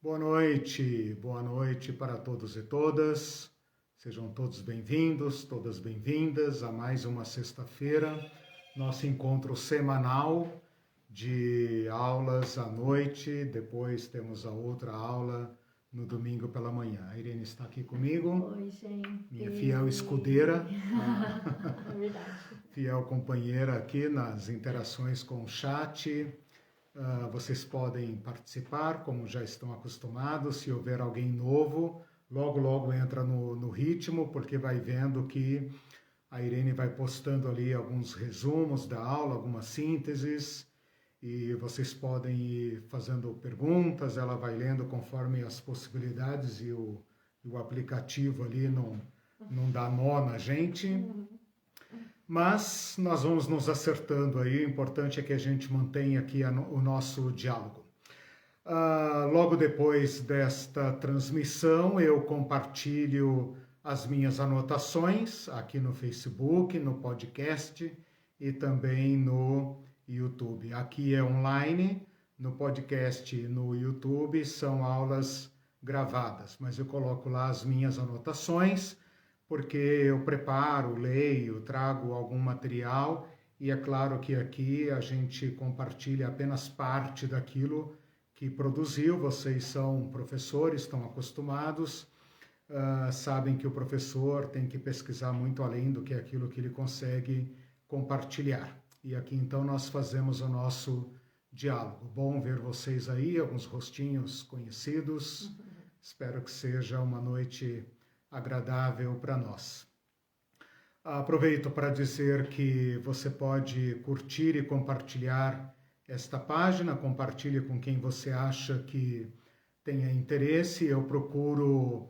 Boa noite para todos e todas. Sejam todos bem-vindos, todas bem-vindas a mais uma sexta-feira, nosso encontro semanal de aulas à noite. Depois temos a outra aula no domingo pela manhã. A Irene está aqui comigo. Oi, gente. Minha fiel escudeira. É verdade. Fiel companheira aqui nas interações com o chat. Vocês podem participar, como já estão acostumados. Se houver alguém novo, logo entra no ritmo, porque vai vendo que a Irene vai postando ali alguns resumos da aula, algumas sínteses, e vocês podem ir fazendo perguntas, ela vai lendo conforme as possibilidades e o aplicativo ali não dá nó na gente. Mas nós vamos nos acertando aí, o importante é que a gente mantenha aqui o nosso diálogo. Logo depois desta transmissão, eu compartilho as minhas anotações aqui no Facebook, no podcast e também no YouTube. Aqui é online, no podcast e no YouTube são aulas gravadas, mas eu coloco lá as minhas anotações, porque eu preparo, leio, trago algum material e é claro que aqui a gente compartilha apenas parte daquilo que produziu. Vocês são professores, estão acostumados, sabem que o professor tem que pesquisar muito além do que aquilo que ele consegue compartilhar. E aqui então nós fazemos o nosso diálogo. Bom ver vocês aí, alguns rostinhos conhecidos. Espero que seja uma noite agradável para nós. Aproveito para dizer que você pode curtir e compartilhar esta página, compartilhe com quem você acha que tenha interesse. Eu procuro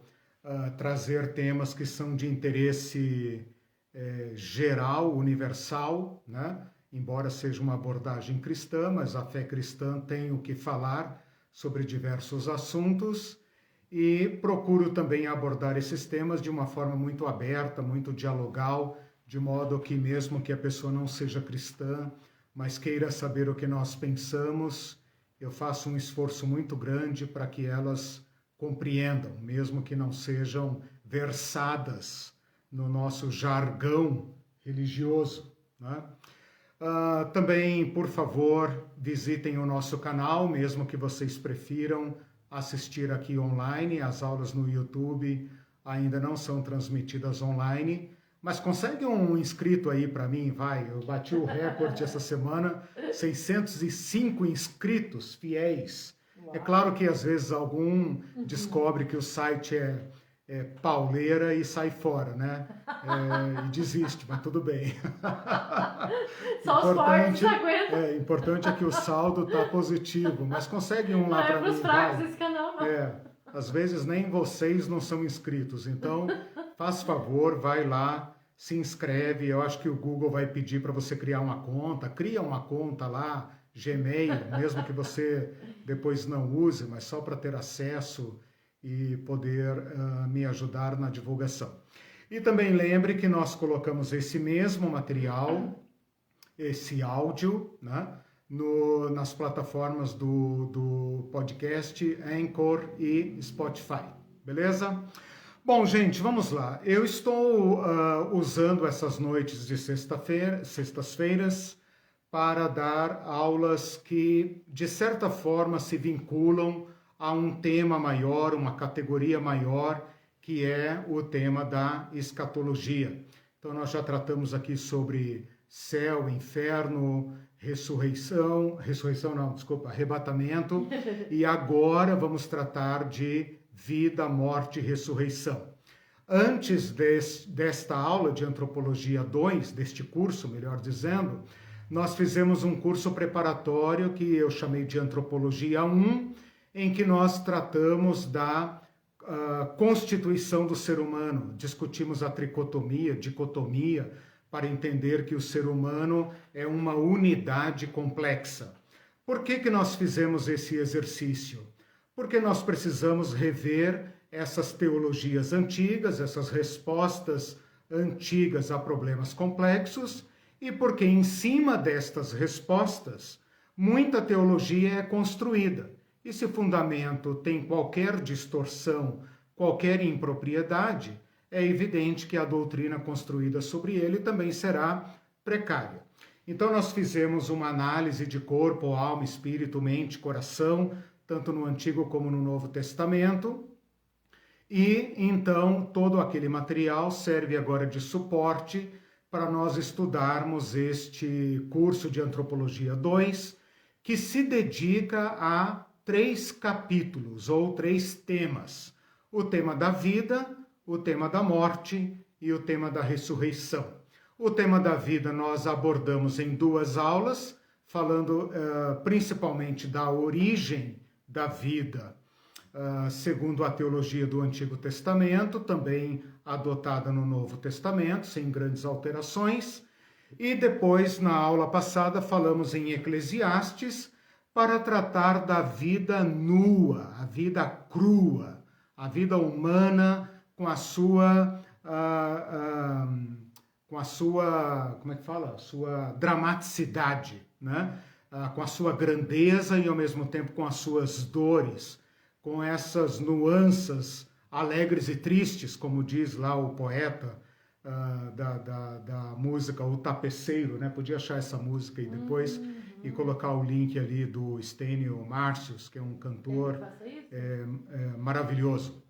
trazer temas que são de interesse geral, universal, né? Embora seja uma abordagem cristã, mas a fé cristã tem o que falar sobre diversos assuntos. E procuro também abordar esses temas de uma forma muito aberta, muito dialogal, de modo que mesmo que a pessoa não seja cristã, mas queira saber o que nós pensamos, eu faço um esforço muito grande para que elas compreendam, mesmo que não sejam versadas no nosso jargão religioso, né? Também, por favor, visitem o nosso canal, mesmo que vocês prefiram assistir aqui online. As aulas no YouTube ainda não são transmitidas online, mas consegue um inscrito aí para mim, vai. Eu bati o recorde essa semana, 605 inscritos fiéis. Uau. É claro que às vezes algum descobre que o site é pauleira e sai fora, né? E desiste, mas tudo bem. Só os fortes aguentam. Importante é que o saldo tá positivo, mas consegue um lá para mim. Não é pros fracos esse canal, não. Às vezes nem vocês não são inscritos, então faz favor, vai lá, se inscreve. Eu acho que o Google vai pedir para você criar uma conta, cria uma conta lá, Gmail, mesmo que você depois não use, mas só para ter acesso e poder me ajudar na divulgação. E também lembre que nós colocamos esse mesmo material, esse áudio, né, nas plataformas do podcast Anchor e Spotify, beleza? Bom, gente, vamos lá. Eu estou usando essas noites de sextas-feiras para dar aulas que, de certa forma, se vinculam a um tema maior, uma categoria maior, que é o tema da escatologia. Então, nós já tratamos aqui sobre céu, inferno, arrebatamento, e agora vamos tratar de vida, morte e ressurreição. Antes desta aula de Antropologia 2, deste curso, melhor dizendo, nós fizemos um curso preparatório que eu chamei de Antropologia 1, em que nós tratamos da constituição do ser humano, discutimos a tricotomia, dicotomia, para entender que o ser humano é uma unidade complexa. Por que nós fizemos esse exercício? Porque nós precisamos rever essas teologias antigas, essas respostas antigas a problemas complexos, e porque em cima destas respostas, muita teologia é construída. E se o fundamento tem qualquer distorção, qualquer impropriedade, é evidente que a doutrina construída sobre ele também será precária. Então nós fizemos uma análise de corpo, alma, espírito, mente, coração, tanto no Antigo como no Novo Testamento, e então todo aquele material serve agora de suporte para nós estudarmos este curso de Antropologia 2, que se dedica a 3 capítulos ou 3 temas: o tema da vida, o tema da morte e o tema da ressurreição. O tema da vida nós abordamos em 2 aulas, falando principalmente da origem da vida, segundo a teologia do Antigo Testamento, também adotada no Novo Testamento, sem grandes alterações. E depois, na aula passada, falamos em Eclesiastes, para tratar da vida nua, a vida crua, a vida humana com a sua como é que fala? Sua dramaticidade, né? Com a sua grandeza e ao mesmo tempo com as suas dores, com essas nuances alegres e tristes, como diz lá o poeta da música O Tapeceiro, né? Podia achar essa música e depois e colocar o link ali do Stênio Márcios, que é um cantor maravilhoso.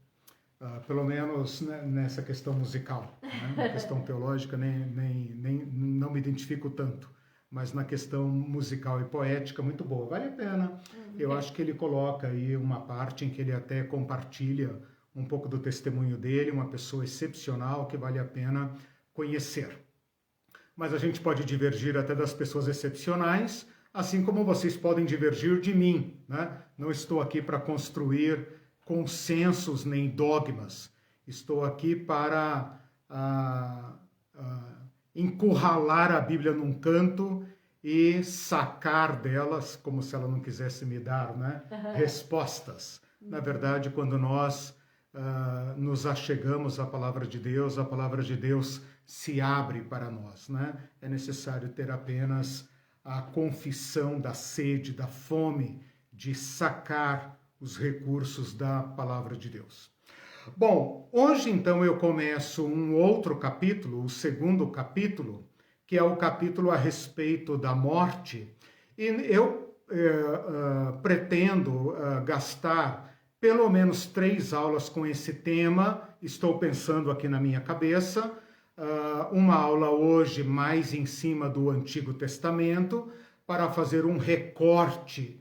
Pelo menos nessa questão musical, né? Na questão teológica não me identifico tanto, mas na questão musical e poética, muito boa, vale a pena. Eu acho que ele coloca aí uma parte em que ele até compartilha um pouco do testemunho dele, uma pessoa excepcional que vale a pena conhecer. Mas a gente pode divergir até das pessoas excepcionais, assim como vocês podem divergir de mim, né? Não estou aqui para construir consensos nem dogmas. Estou aqui para encurralar a Bíblia num canto e sacar delas, como se ela não quisesse me dar, né? Respostas. Na verdade, quando nós nos achegamos à palavra de Deus, a palavra de Deus se abre para nós, né? É necessário ter apenas a confissão da sede, da fome, de sacar os recursos da palavra de Deus. Bom, hoje então eu começo um outro capítulo, o 2º capítulo, que é o capítulo a respeito da morte, e eu pretendo gastar pelo menos 3 aulas com esse tema. Estou pensando aqui na minha cabeça, uma aula hoje mais em cima do Antigo Testamento, para fazer um recorte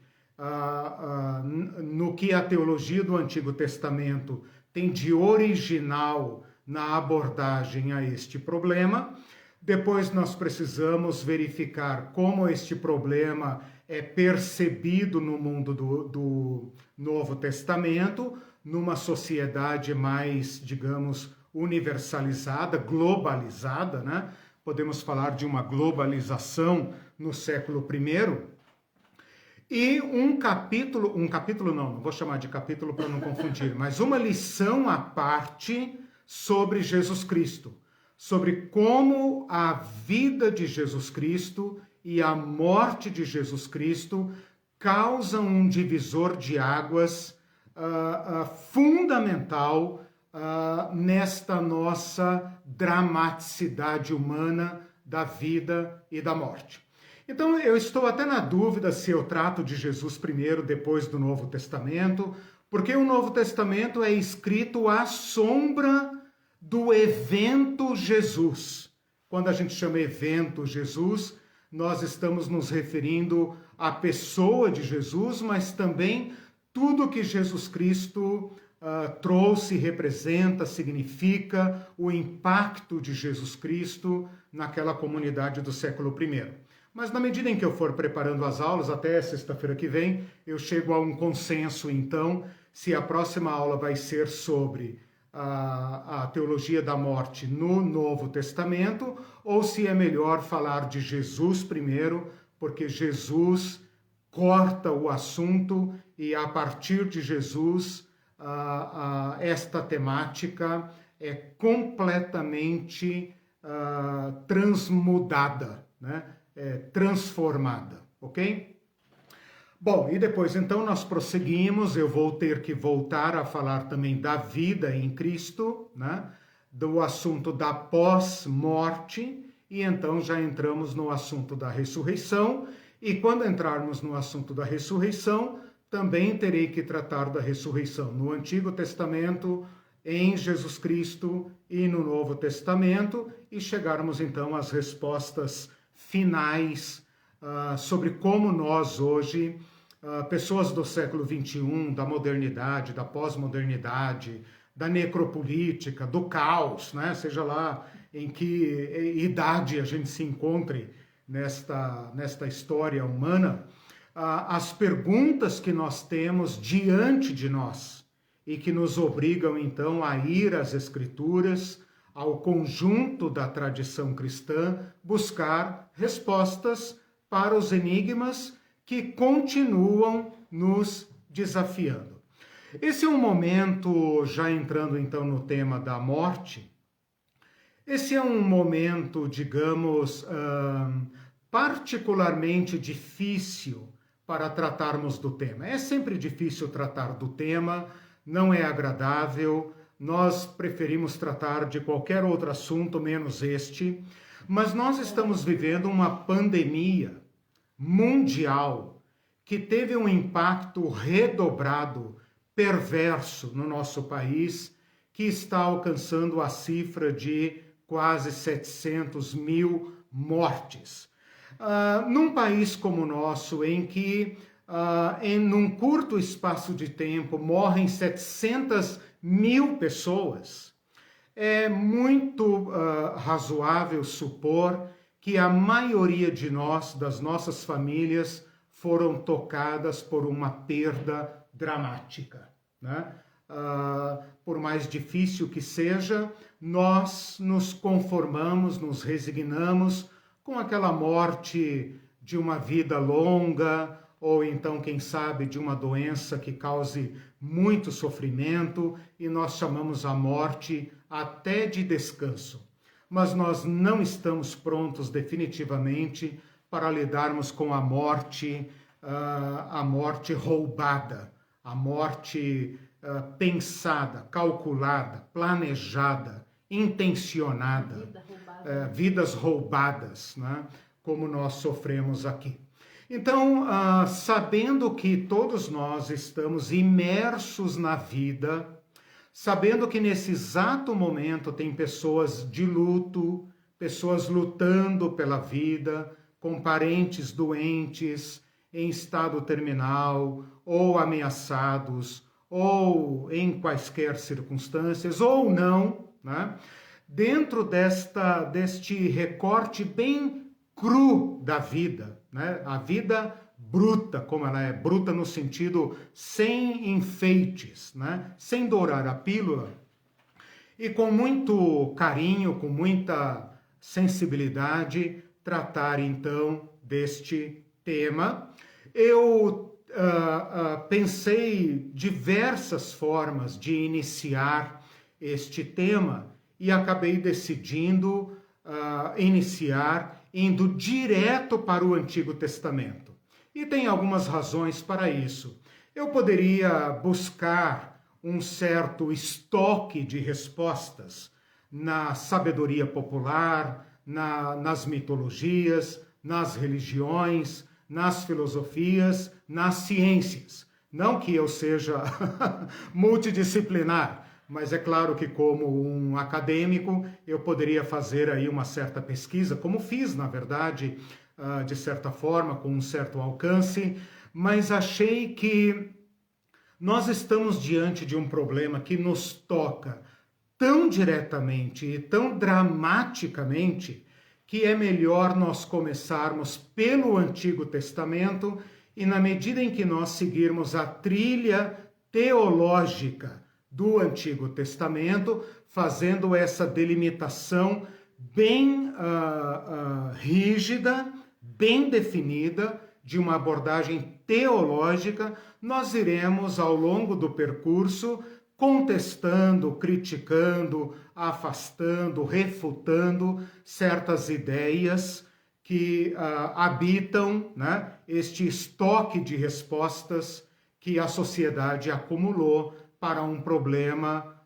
no que a teologia do Antigo Testamento tem de original na abordagem a este problema. Depois nós precisamos verificar como este problema é percebido no mundo do Novo Testamento, numa sociedade mais, digamos, universalizada, globalizada, né? Podemos falar de uma globalização no século I. E um capítulo não vou chamar de capítulo para não confundir, mas uma lição à parte sobre Jesus Cristo, sobre como a vida de Jesus Cristo e a morte de Jesus Cristo causam um divisor de águas fundamental nesta nossa dramaticidade humana da vida e da morte. Então, eu estou até na dúvida se eu trato de Jesus primeiro, depois do Novo Testamento, porque o Novo Testamento é escrito à sombra do evento Jesus. Quando a gente chama evento Jesus, nós estamos nos referindo à pessoa de Jesus, mas também tudo que Jesus Cristo trouxe, representa, significa, o impacto de Jesus Cristo naquela comunidade do século I. Mas na medida em que eu for preparando as aulas, até sexta-feira que vem, eu chego a um consenso, então, se a próxima aula vai ser sobre a teologia da morte no Novo Testamento, ou se é melhor falar de Jesus primeiro, porque Jesus corta o assunto e a partir de Jesus esta temática é completamente transmudada, né? Transformada, ok? Bom, e depois então nós prosseguimos, eu vou ter que voltar a falar também da vida em Cristo, né? Do assunto da pós-morte, e então já entramos no assunto da ressurreição, e quando entrarmos no assunto da ressurreição, também terei que tratar da ressurreição no Antigo Testamento, em Jesus Cristo e no Novo Testamento, e chegarmos então às respostas finais sobre como nós hoje, pessoas do século XXI, da modernidade, da pós-modernidade, da necropolítica, do caos, né? Seja lá em que idade a gente se encontre nesta história humana, as perguntas que nós temos diante de nós e que nos obrigam então a ir às Escrituras, ao conjunto da tradição cristã, buscar respostas para os enigmas que continuam nos desafiando. Esse é um momento, já entrando então no tema da morte, esse é um momento, digamos, particularmente difícil para tratarmos do tema. É sempre difícil tratar do tema, não é agradável, nós preferimos tratar de qualquer outro assunto menos este, mas nós estamos vivendo uma pandemia mundial que teve um impacto redobrado, perverso no nosso país, que está alcançando a cifra de quase 700 mil mortes. Num país como o nosso, em que num curto espaço de tempo morrem 700 mil pessoas, é muito razoável supor que a maioria de nós, das nossas famílias, foram tocadas por uma perda dramática, né? Por mais difícil que seja, nós nos conformamos, nos resignamos com aquela morte de uma vida longa, ou então, quem sabe, de uma doença que cause muito sofrimento, e nós chamamos a morte até de descanso. Mas nós não estamos prontos definitivamente para lidarmos com a morte roubada, a morte pensada, calculada, planejada, intencionada, vidas roubadas, né? Como nós sofremos aqui. Então, sabendo que todos nós estamos imersos na vida, sabendo que nesse exato momento tem pessoas de luto, pessoas lutando pela vida, com parentes doentes, em estado terminal, ou ameaçados, ou em quaisquer circunstâncias, ou não, né? Dentro deste recorte bem cru da vida, né? A vida bruta, como ela é, bruta no sentido sem enfeites, né? Sem dourar a pílula, e com muito carinho, com muita sensibilidade, tratar então deste tema. Eu pensei diversas formas de iniciar este tema e acabei decidindo iniciar indo direto para o Antigo Testamento. E tem algumas razões para isso. Eu poderia buscar um certo estoque de respostas na sabedoria popular, nas mitologias, nas religiões, nas filosofias, nas ciências. Não que eu seja multidisciplinar, mas é claro que como um acadêmico eu poderia fazer aí uma certa pesquisa, como fiz, na verdade, de certa forma, com um certo alcance, mas achei que nós estamos diante de um problema que nos toca tão diretamente e tão dramaticamente que é melhor nós começarmos pelo Antigo Testamento e, na medida em que nós seguirmos a trilha teológica do Antigo Testamento, fazendo essa delimitação bem rígida, bem definida, de uma abordagem teológica, nós iremos, ao longo do percurso, contestando, criticando, afastando, refutando certas ideias que habitam, né, este estoque de respostas que a sociedade acumulou para um problema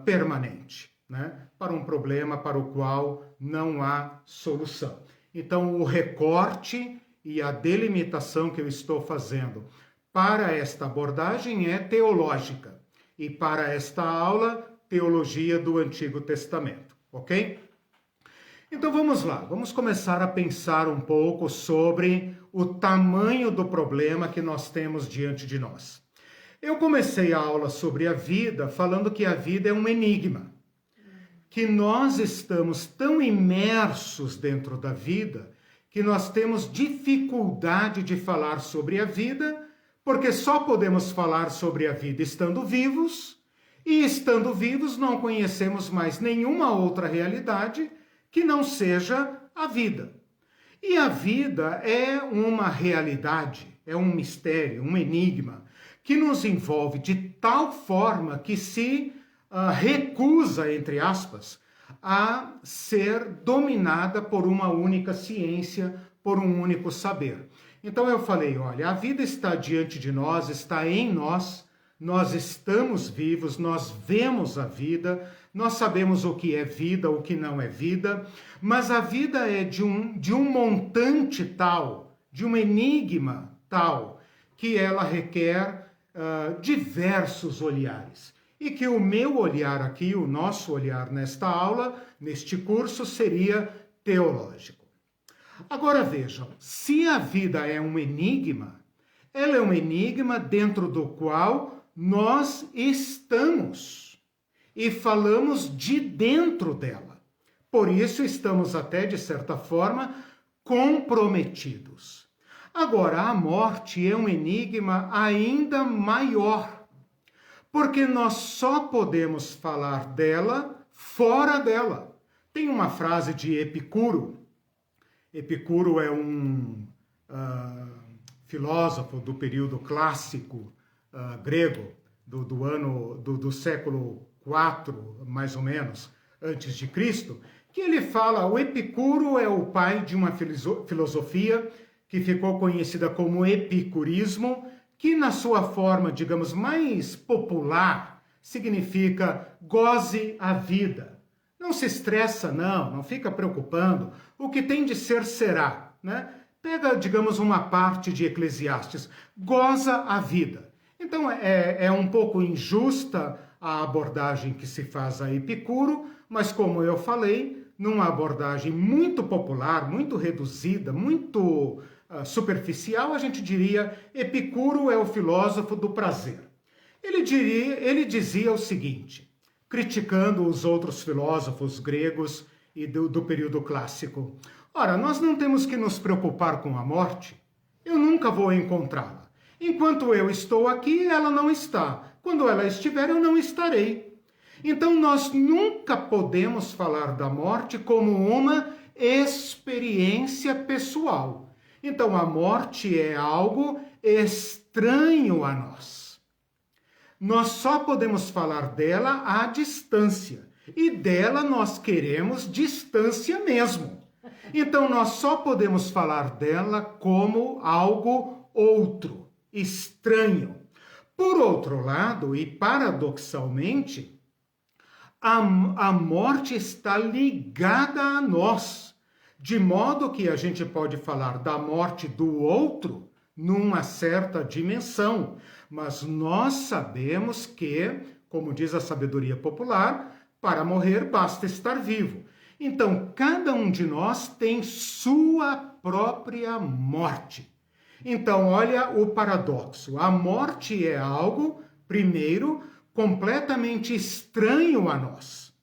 permanente, né, para um problema para o qual não há solução. Então, o recorte e a delimitação que eu estou fazendo para esta abordagem é teológica e para esta aula, teologia do Antigo Testamento, ok? Então vamos lá, vamos começar a pensar um pouco sobre o tamanho do problema que nós temos diante de nós. Eu comecei a aula sobre a vida falando que a vida é um enigma, que nós estamos tão imersos dentro da vida que nós temos dificuldade de falar sobre a vida, porque só podemos falar sobre a vida estando vivos, e estando vivos não conhecemos mais nenhuma outra realidade que não seja a vida. E a vida é uma realidade, é um mistério, um enigma, que nos envolve de tal forma que se recusa, entre aspas, a ser dominada por uma única ciência, por um único saber. Então eu falei, olha, a vida está diante de nós, está em nós, nós estamos vivos, nós vemos a vida, nós sabemos o que é vida, o que não é vida, mas a vida é de um montante tal, de um enigma tal, que ela requer diversos olhares. E que o meu olhar aqui, o nosso olhar nesta aula, neste curso, seria teológico. Agora vejam, se a vida é um enigma, ela é um enigma dentro do qual nós estamos e falamos de dentro dela. Por isso estamos até, de certa forma, comprometidos. Agora, a morte é um enigma ainda maior, porque nós só podemos falar dela fora dela. Tem uma frase de Epicuro. Epicuro é um filósofo do período clássico grego, do século IV, mais ou menos, antes de Cristo, que ele fala, o Epicuro é o pai de uma filosofia que ficou conhecida como epicurismo, que na sua forma, digamos, mais popular, significa goze a vida. Não se estressa, não fica preocupando. O que tem de ser, será, né? Pega, digamos, uma parte de Eclesiastes, goza a vida. Então, é um pouco injusta a abordagem que se faz a Epicuro, mas como eu falei, numa abordagem muito popular, muito reduzida, muito superficial, a gente diria, Epicuro é o filósofo do prazer. Ele dizia o seguinte, criticando os outros filósofos gregos e do período clássico. Ora, nós não temos que nos preocupar com a morte. Eu nunca vou encontrá-la. Enquanto eu estou aqui, ela não está. Quando ela estiver, eu não estarei. Então, nós nunca podemos falar da morte como uma experiência pessoal. Então, a morte é algo estranho a nós. Nós só podemos falar dela à distância. E dela nós queremos distância mesmo. Então, nós só podemos falar dela como algo outro, estranho. Por outro lado, e paradoxalmente, a morte está ligada a nós. De modo que a gente pode falar da morte do outro numa certa dimensão, mas nós sabemos que, como diz a sabedoria popular, para morrer basta estar vivo. Então, cada um de nós tem sua própria morte. Então, olha o paradoxo. A morte é algo, primeiro, completamente estranho a nós.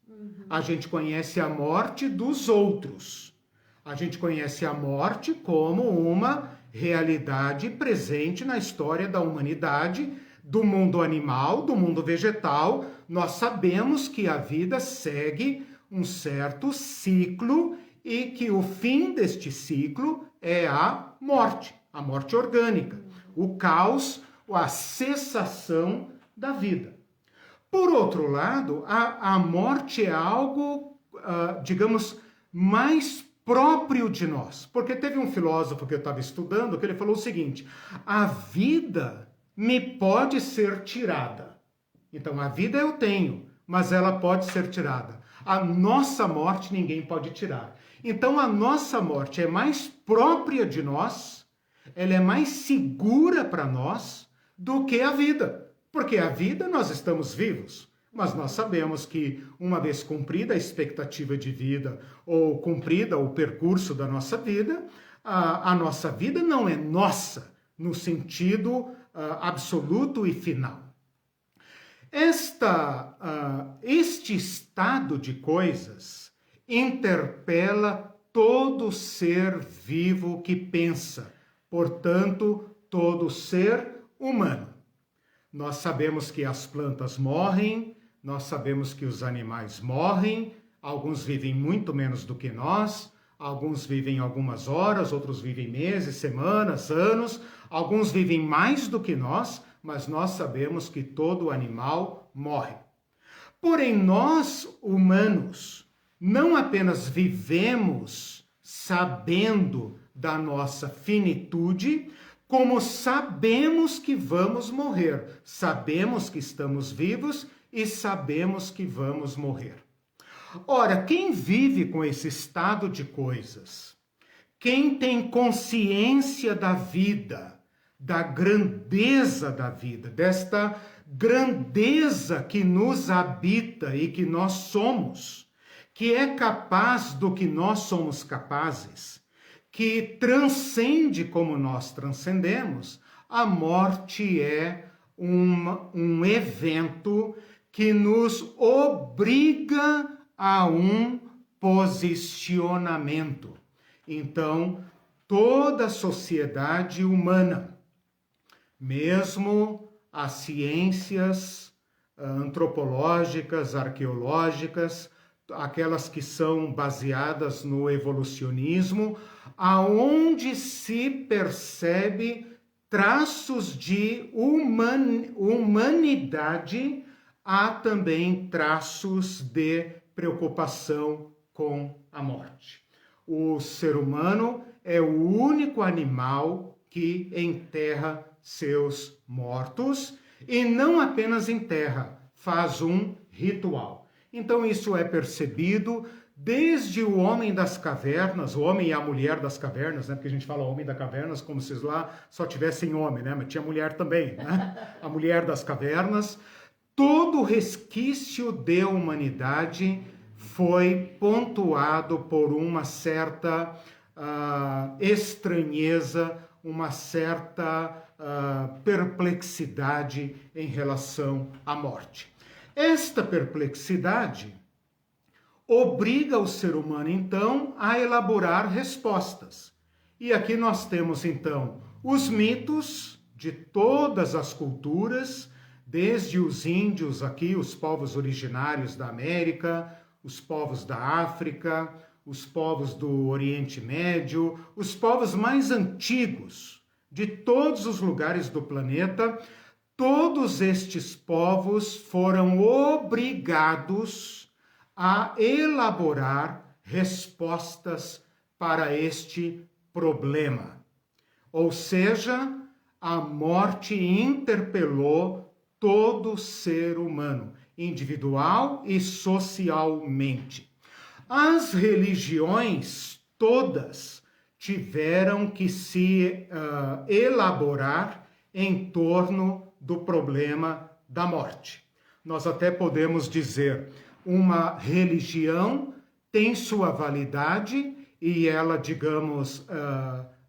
A gente conhece a morte dos outros. A gente conhece a morte como uma realidade presente na história da humanidade, do mundo animal, do mundo vegetal. Nós sabemos que a vida segue um certo ciclo e que o fim deste ciclo é a morte orgânica, o caos, a cessação da vida. Por outro lado, a morte é algo, digamos, mais próprio de nós. Porque teve um filósofo que eu estava estudando que ele falou o seguinte: a vida me pode ser tirada. Então, a vida eu tenho, mas ela pode ser tirada. A nossa morte ninguém pode tirar. Então, a nossa morte é mais própria de nós, ela é mais segura para nós do que a vida. Porque a vida nós estamos vivos, mas nós sabemos que uma vez cumprida a expectativa de vida ou cumprida o percurso da nossa vida, a nossa vida não é nossa no sentido absoluto e final. Este estado de coisas interpela todo ser vivo que pensa, portanto, todo ser humano. Nós sabemos que as plantas morrem, nós sabemos que os animais morrem, alguns vivem muito menos do que nós, alguns vivem algumas horas, outros vivem meses, semanas, anos, alguns vivem mais do que nós, mas nós sabemos que todo animal morre. Porém, nós, humanos, não apenas vivemos sabendo da nossa finitude, como sabemos que vamos morrer, sabemos que estamos vivos e sabemos que vamos morrer. Ora, quem vive com esse estado de coisas, quem tem consciência da vida, da grandeza da vida, desta grandeza que nos habita e que nós somos, que é capaz do que nós somos capazes, que transcende como nós transcendemos, a morte é um evento que nos obriga a um posicionamento. Então, toda a sociedade humana, mesmo as ciências antropológicas, arqueológicas, aquelas que são baseadas no evolucionismo, aonde se percebe traços de humanidade, há também traços de preocupação com a morte. O ser humano é o único animal que enterra seus mortos e não apenas enterra, faz um ritual. Então isso é percebido desde o homem das cavernas, o homem e a mulher das cavernas, né? Porque a gente fala homem das cavernas como se lá só tivessem homem, né? Mas tinha mulher também, né? A mulher das cavernas. Todo resquício de humanidade foi pontuado por uma certa estranheza, uma certa perplexidade em relação à morte. Esta perplexidade obriga o ser humano, então, a elaborar respostas. E aqui nós temos, então, os mitos de todas as culturas, desde os índios aqui, os povos originários da América, os povos da África, os povos do Oriente Médio, os povos mais antigos de todos os lugares do planeta, todos estes povos foram obrigados a elaborar respostas para este problema. Ou seja, a morte interpelou todo ser humano, individual e socialmente. As religiões todas tiveram que se elaborar em torno do problema da morte. Nós até podemos dizer, uma religião tem sua validade e ela, digamos,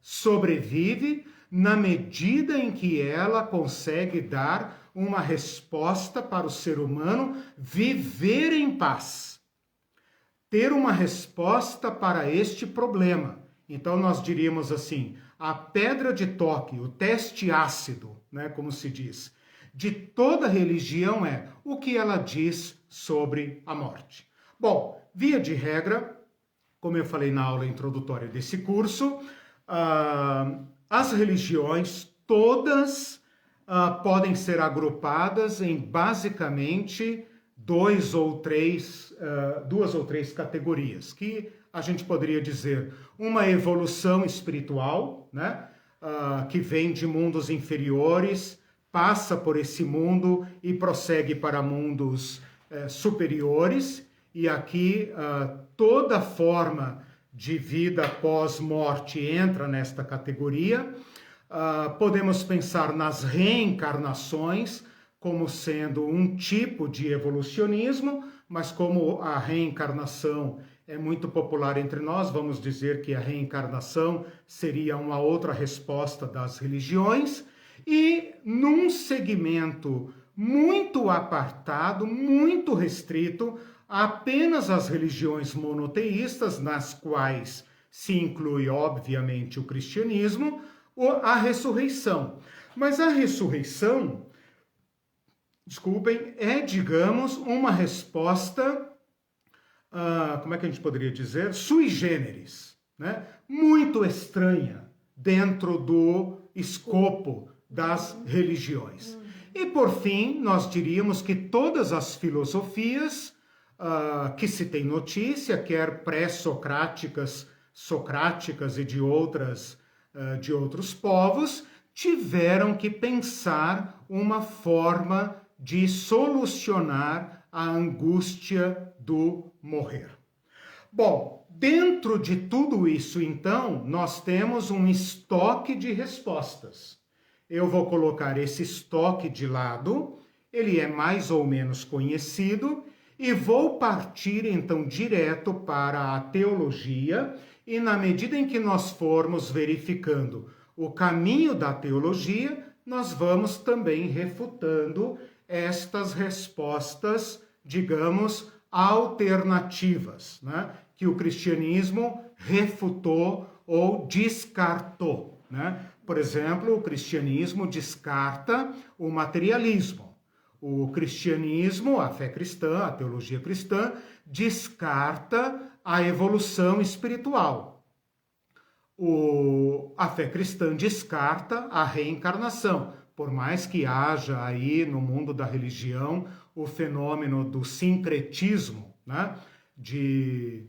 sobrevive na medida em que ela consegue dar uma resposta para o ser humano viver em paz. Ter uma resposta para este problema. Então nós diríamos assim, a pedra de toque, o teste ácido, né, como se diz, de toda religião é o que ela diz sobre a morte. Bom, via de regra, como eu falei na aula introdutória desse curso, as religiões todas podem ser agrupadas em basicamente duas ou três categorias, que a gente poderia dizer, uma evolução espiritual, né? Que vem de mundos inferiores, passa por esse mundo e prossegue para mundos superiores. E aqui toda forma de vida pós-morte entra nesta categoria. Podemos pensar nas reencarnações como sendo um tipo de evolucionismo, mas como a reencarnação é muito popular entre nós, vamos dizer que a reencarnação seria uma outra resposta das religiões, e num segmento muito apartado, muito restrito, apenas as religiões monoteístas, nas quais se inclui, obviamente, o cristianismo, a ressurreição. Mas a ressurreição, desculpem, é, digamos, uma resposta, como é que a gente poderia dizer? Sui generis, né? Muito estranha dentro do escopo das religiões. E, por fim, nós diríamos que todas as filosofias que se tem notícia, quer pré-socráticas, socráticas e de outros povos, tiveram que pensar uma forma de solucionar a angústia do morrer. Bom, dentro de tudo isso, então, nós temos um estoque de respostas. Eu vou colocar esse estoque de lado, ele é mais ou menos conhecido, e vou partir, então, direto para a teologia, e na medida em que nós formos verificando o caminho da teologia, nós vamos também refutando estas respostas, digamos, alternativas, né? Que o cristianismo refutou ou descartou, né? Por exemplo, o cristianismo descarta o materialismo. O cristianismo, a fé cristã, a teologia cristã, descarta a evolução espiritual. A fé cristã descarta a reencarnação. Por mais que haja aí no mundo da religião o fenômeno do sincretismo, né? De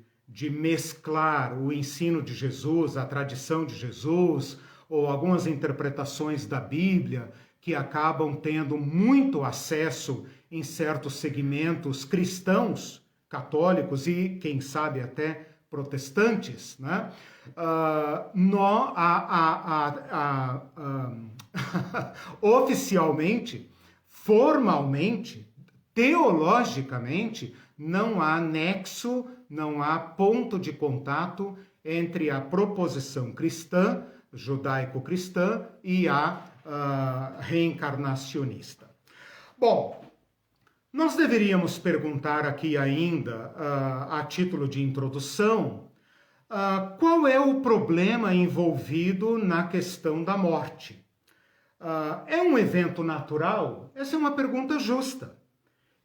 mesclar o ensino de Jesus, a tradição de Jesus, ou algumas interpretações da Bíblia que acabam tendo muito acesso em certos segmentos cristãos, católicos e, quem sabe, até protestantes, né? Oficialmente, formalmente, teologicamente, não há nexo, não há ponto de contato entre a proposição cristã, judaico-cristã, e a reencarnacionista. Bom, nós deveríamos perguntar aqui ainda, a título de introdução, qual é o problema envolvido na questão da morte? É um evento natural? Essa é uma pergunta justa.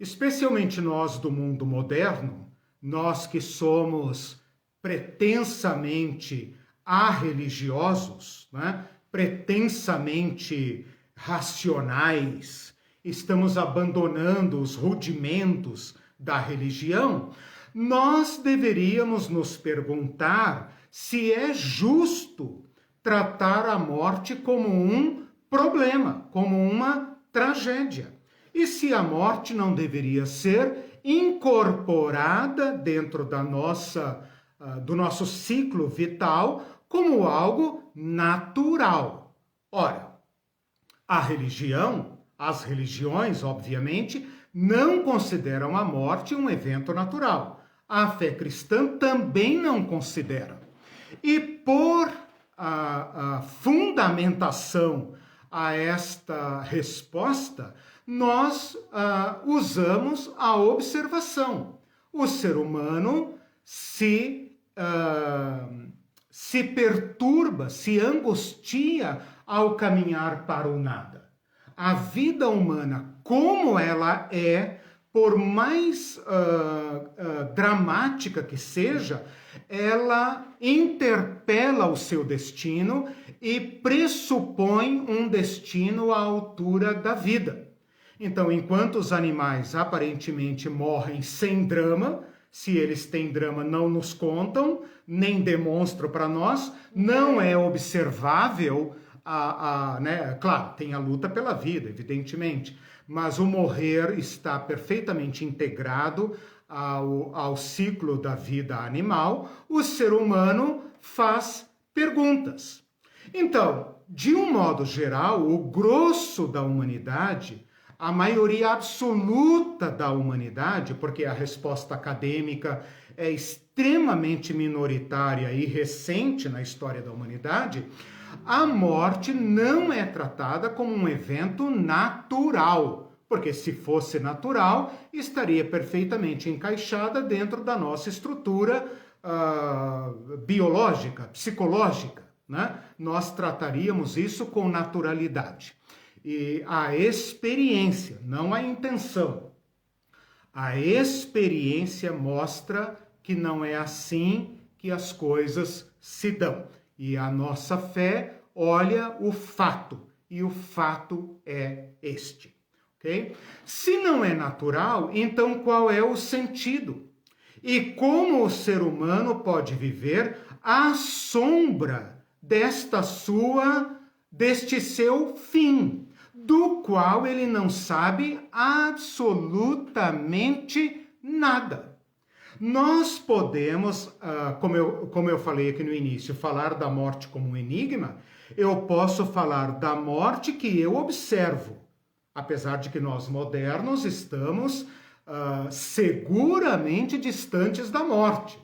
Especialmente nós do mundo moderno, nós que somos pretensamente arreligiosos, né? Pretensamente racionais, estamos abandonando os rudimentos da religião, nós deveríamos nos perguntar se é justo tratar a morte como um problema, como uma tragédia. E se a morte não deveria ser incorporada dentro da do nosso ciclo vital como algo natural. Ora, as religiões, obviamente, não consideram a morte um evento natural. A fé cristã também não considera. E por a fundamentação a esta resposta, nós usamos a observação. O ser humano se perturba, se angustia ao caminhar para o nada. A vida humana, como ela é, por mais dramática que seja, ela interpela o seu destino e pressupõe um destino à altura da vida. Então, enquanto os animais aparentemente morrem sem drama, Se eles têm drama, não nos contam, nem demonstram para nós, não é observável, né? Claro, tem a luta pela vida, evidentemente, mas o morrer está perfeitamente integrado ao ciclo da vida animal. O ser humano faz perguntas. Então, de um modo geral, o grosso da humanidade, a maioria absoluta da humanidade, porque a resposta acadêmica é extremamente minoritária e recente na história da humanidade, a morte não é tratada como um evento natural, porque se fosse natural, estaria perfeitamente encaixada dentro da nossa estrutura biológica, psicológica, né? Nós trataríamos isso com naturalidade. E a experiência, não a intenção, a experiência mostra que não é assim que as coisas se dão. E a nossa fé olha o fato, e o fato é este. Okay? Se não é natural, então qual é o sentido? E como o ser humano pode viver à sombra deste seu fim, do qual ele não sabe absolutamente nada. Nós podemos, como eu falei aqui no início, falar da morte como um enigma. Eu posso falar da morte que eu observo, apesar de que nós modernos estamos seguramente distantes da morte.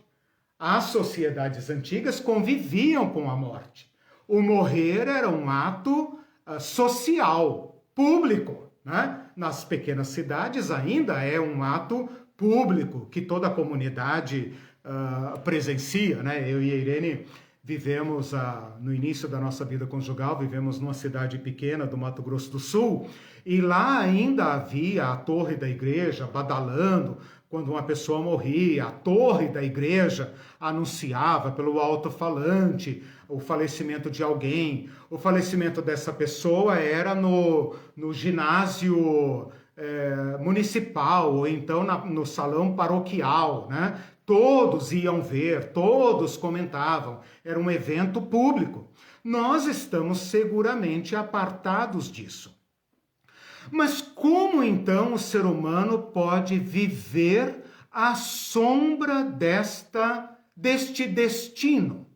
As sociedades antigas conviviam com a morte. O morrer era um ato social, público, né? Nas pequenas cidades ainda é um ato público que toda a comunidade presencia, né? Eu e a Irene vivemos, no início da nossa vida conjugal, vivemos numa cidade pequena do Mato Grosso do Sul, e lá ainda havia a torre da igreja badalando. Quando uma pessoa morria, a torre da igreja anunciava pelo alto-falante o falecimento de alguém. O falecimento dessa pessoa era no ginásio municipal, ou então no salão paroquial, né? Todos iam ver, todos comentavam. Era um evento público. Nós estamos seguramente apartados disso. Mas como então o ser humano pode viver à sombra deste destino?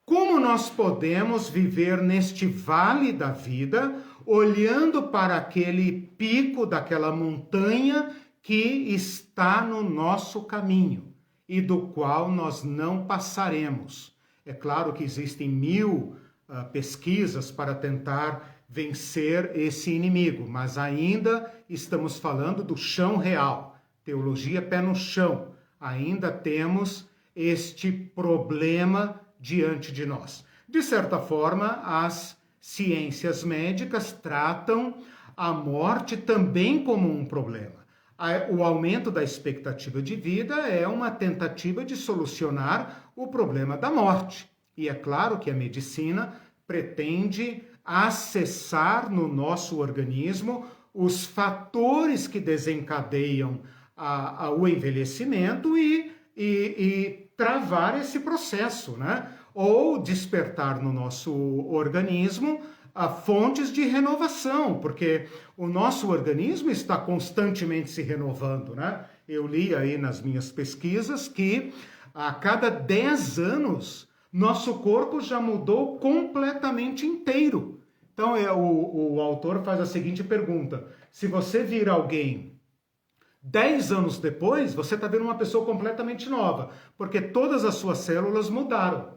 Como nós podemos viver neste vale da vida, olhando para aquele pico daquela montanha que está no nosso caminho e do qual nós não passaremos? É claro que existem 1000 pesquisas para tentar vencer esse inimigo, mas ainda estamos falando do chão real, teologia pé no chão. Ainda temos este problema diante de nós. De certa forma, as ciências médicas tratam a morte também como um problema. O aumento da expectativa de vida é uma tentativa de solucionar o problema da morte. E é claro que a medicina pretende acessar no nosso organismo os fatores que desencadeiam o envelhecimento e travar esse processo, né? Ou despertar no nosso organismo fontes de renovação, porque o nosso organismo está constantemente se renovando, né? Eu li aí nas minhas pesquisas que a cada 10 anos nosso corpo já mudou completamente inteiro. Então o autor faz a seguinte pergunta: se você vir alguém 10 anos depois, você está vendo uma pessoa completamente nova, porque todas as suas células mudaram.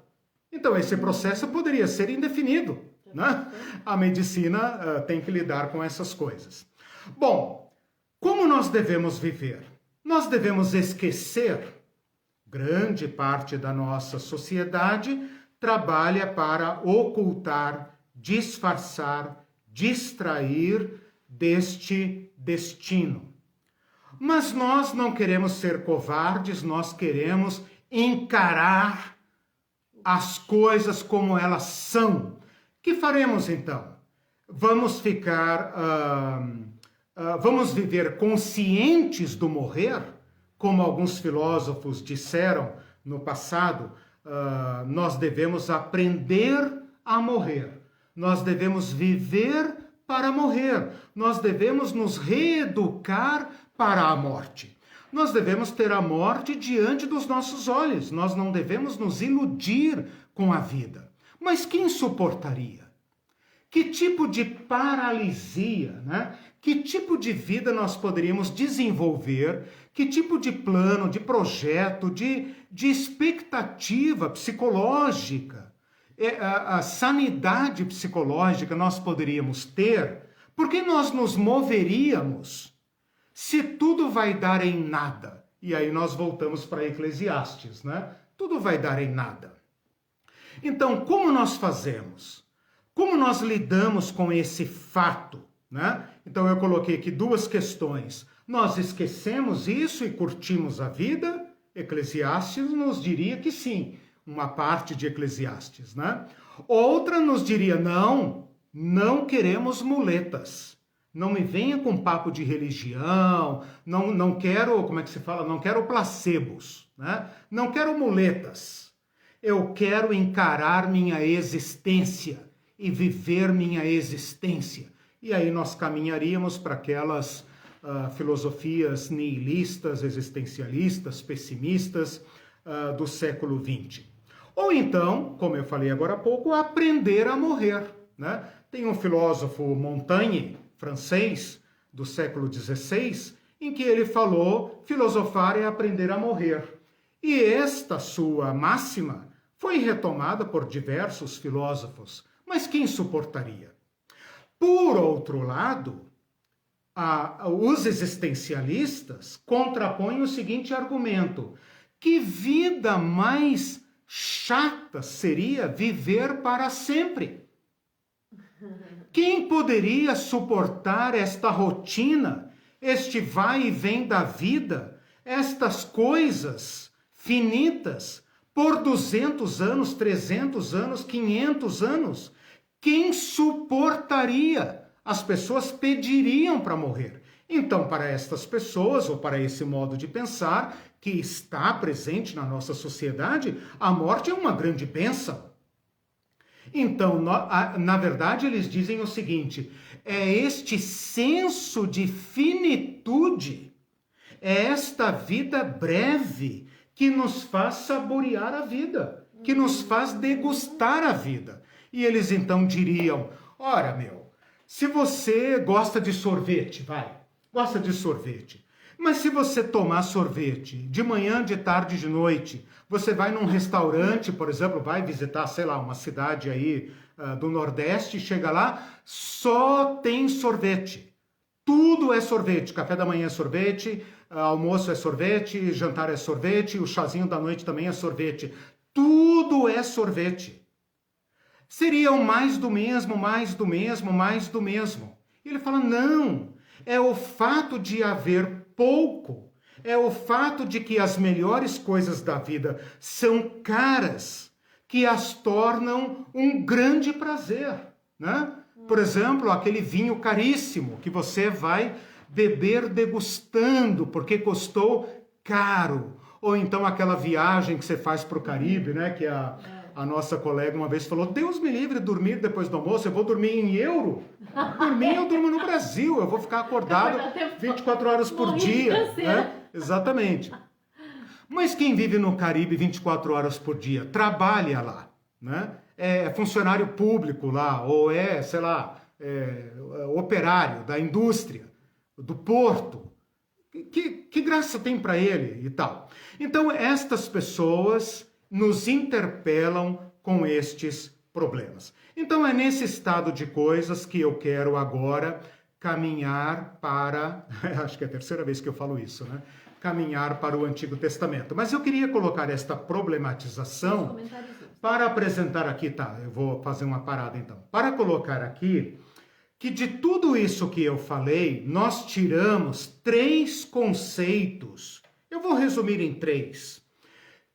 Então esse processo poderia ser indefinido, né? A medicina tem que lidar com essas coisas. Bom, como nós devemos viver? Nós devemos esquecer. Grande parte da nossa sociedade trabalha para ocultar, disfarçar, distrair deste destino. Mas nós não queremos ser covardes, nós queremos encarar as coisas como elas são. O que faremos então? Vamos vamos viver conscientes do morrer? como alguns filósofos disseram no passado, nós devemos aprender a morrer. Nós devemos viver para morrer. Nós devemos nos reeducar para a morte. Nós devemos ter a morte diante dos nossos olhos. Nós não devemos nos iludir com a vida. Mas quem suportaria? Que tipo de paralisia, né? Que tipo de vida nós poderíamos desenvolver? Que tipo de plano, de projeto, de expectativa psicológica, a sanidade psicológica nós poderíamos ter? Porque nós nos moveríamos se tudo vai dar em nada? E aí nós voltamos para Eclesiastes, né? Tudo vai dar em nada. Então, como nós fazemos? Como nós lidamos com esse fato, né? Então eu coloquei aqui duas questões. Nós esquecemos isso e curtimos a vida? Eclesiastes nos diria que sim, uma parte de Eclesiastes, né? Outra nos diria, não queremos muletas. Não me venha com papo de religião, não quero, como é que se fala? Não quero placebos, né? Não quero muletas. Eu quero encarar minha existência e viver minha existência. E aí nós caminharíamos para aquelas filosofias nihilistas, existencialistas, pessimistas do século XX. Ou então, como eu falei agora há pouco, aprender a morrer, né? Tem um filósofo Montaigne, francês, do século XVI, em que ele falou: filosofar é aprender a morrer. E esta sua máxima foi retomada por diversos filósofos. Mas quem suportaria? Por outro lado, os existencialistas contrapõem o seguinte argumento: que vida mais chata seria viver para sempre? Quem poderia suportar esta rotina, este vai e vem da vida, estas coisas finitas, por 200 anos, 300 anos, 500 anos? Quem suportaria? As pessoas pediriam para morrer. Então, para estas pessoas, ou para esse modo de pensar, que está presente na nossa sociedade, a morte é uma grande bênção. Então, na verdade, eles dizem o seguinte: é este senso de finitude, é esta vida breve que nos faz saborear a vida, que nos faz degustar a vida. E eles então diriam: ora, se você gosta de sorvete, gosta de sorvete, mas se você tomar sorvete de manhã, de tarde, de noite, você vai num restaurante, por exemplo, vai visitar, sei lá, uma cidade aí do Nordeste, chega lá, só tem sorvete. Tudo é sorvete. Café da manhã é sorvete, almoço é sorvete, jantar é sorvete, o chazinho da noite também é sorvete. Tudo é sorvete. Seria o mais do mesmo, mais do mesmo, mais do mesmo. E ele fala: não, é o fato de haver pouco, é o fato de que as melhores coisas da vida são caras, que as tornam um grande prazer, né? Por exemplo, aquele vinho caríssimo que você vai beber degustando porque custou caro. Ou então aquela viagem que você faz para o Caribe, né? Que a nossa colega uma vez falou: Deus me livre de dormir depois do almoço, eu vou dormir em euro. Dormir eu durmo no Brasil, eu vou ficar acordado 24 horas por dia. Né? Exatamente. Mas quem vive no Caribe 24 horas por dia, trabalha lá, né? É funcionário público lá, ou sei lá, operário da indústria, do porto. Que graça tem para ele e tal? Então, estas pessoas nos interpelam com estes problemas. Então, é nesse estado de coisas que eu quero agora caminhar para... Acho que é a terceira vez que eu falo isso, né? Caminhar para o Antigo Testamento. Mas eu queria colocar esta problematização para apresentar aqui, eu vou fazer uma parada então. Para colocar aqui que de tudo isso que eu falei, nós tiramos 3 conceitos. Eu vou resumir em 3.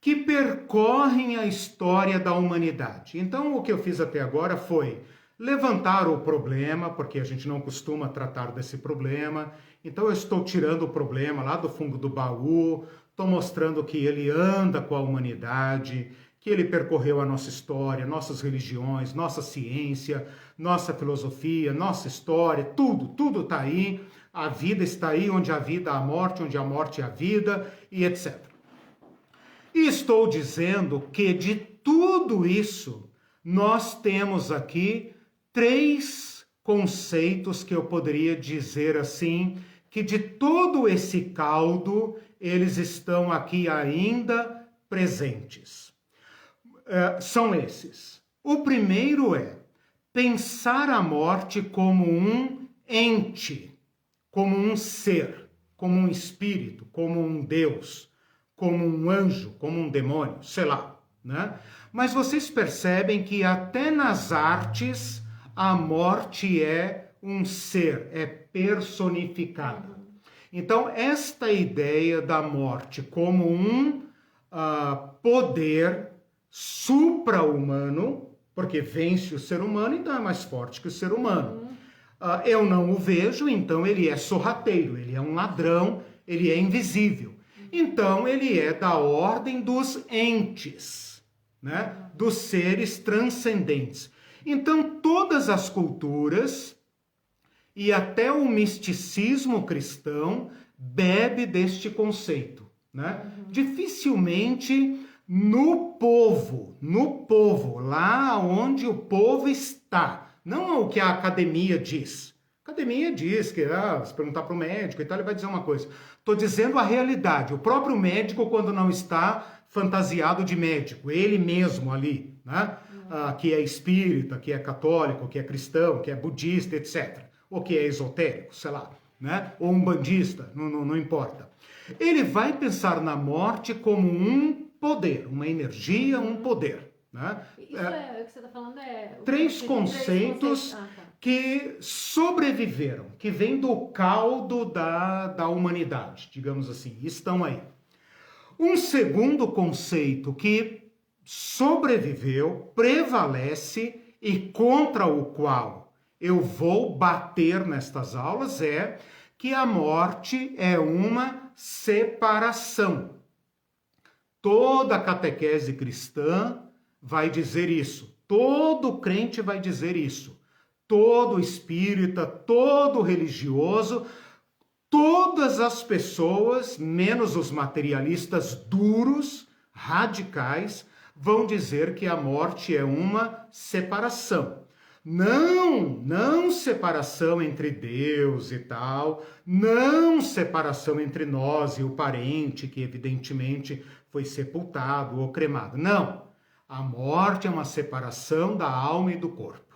Que percorrem a história da humanidade. Então, o que eu fiz até agora foi levantar o problema, porque a gente não costuma tratar desse problema, Então eu estou tirando o problema lá do fundo do baú, estou mostrando que ele anda com a humanidade, que ele percorreu a nossa história, nossas religiões, nossa ciência, nossa filosofia, nossa história, tudo está aí. A vida está aí, onde a vida há a morte, onde a morte é a vida, e etc. E estou dizendo que de tudo isso, nós temos aqui 3 conceitos que eu poderia dizer assim, que de todo esse caldo, eles estão aqui ainda presentes. São esses. O primeiro é pensar a morte como um ente, como um ser, como um espírito, como um Deus, como um anjo, como um demônio, sei lá, né? Mas vocês percebem que até nas artes a morte é um ser, é personificada. Então, esta ideia da morte como um poder supra-humano, porque vence o ser humano, então é mais forte que o ser humano. Eu não o vejo, então ele é sorrateiro, ele é um ladrão, ele é invisível. Então ele é da ordem dos entes, né? Dos seres transcendentes. Então todas as culturas e até o misticismo cristão bebe deste conceito, né? Dificilmente no povo, lá onde o povo está, não o que a academia diz. A academia diz que, se perguntar para o médico e tal, ele vai dizer uma coisa. Estou dizendo a realidade. O próprio médico, quando não está fantasiado de médico, ele mesmo ali, né? Que é espírita, que é católico, que é cristão, que é budista, etc. Ou que é esotérico, sei lá, né? Ou um bandista, não importa. Ele vai pensar na morte como um poder, uma energia, um poder. Né? Isso o que você está falando é... 3 conceitos que sobreviveram, que vêm do caldo da humanidade, digamos assim, estão aí. Um segundo conceito que sobreviveu, prevalece e contra o qual eu vou bater nestas aulas é que a morte é uma separação. Toda catequese cristã vai dizer isso. Todo crente vai dizer isso. Todo espírita, todo religioso, todas as pessoas, menos os materialistas duros, radicais, vão dizer que a morte é uma separação. Não separação entre Deus e tal, não separação entre nós e o parente que evidentemente foi sepultado ou cremado. Não, a morte é uma separação da alma e do corpo.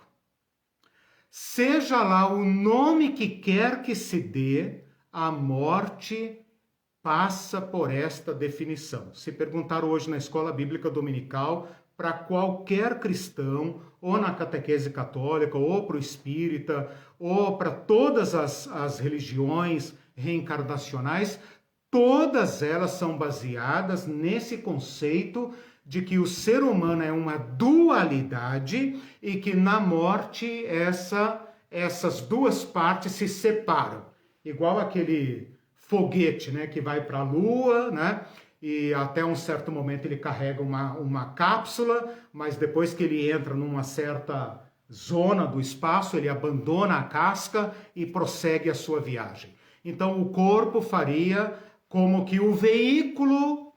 Seja lá o nome que quer que se dê, a morte passa por esta definição. Se perguntar hoje na escola bíblica dominical para qualquer cristão, ou na catequese católica, ou para o espírita, ou para todas as religiões reencarnacionais, todas elas são baseadas nesse conceito de que o ser humano é uma dualidade e que na morte essas 2 partes se separam. Igual aquele foguete, né, que vai para a Lua, né? E até um certo momento ele carrega uma cápsula, mas depois que ele entra numa certa zona do espaço, ele abandona a casca e prossegue a sua viagem. Então o corpo faria como que o veículo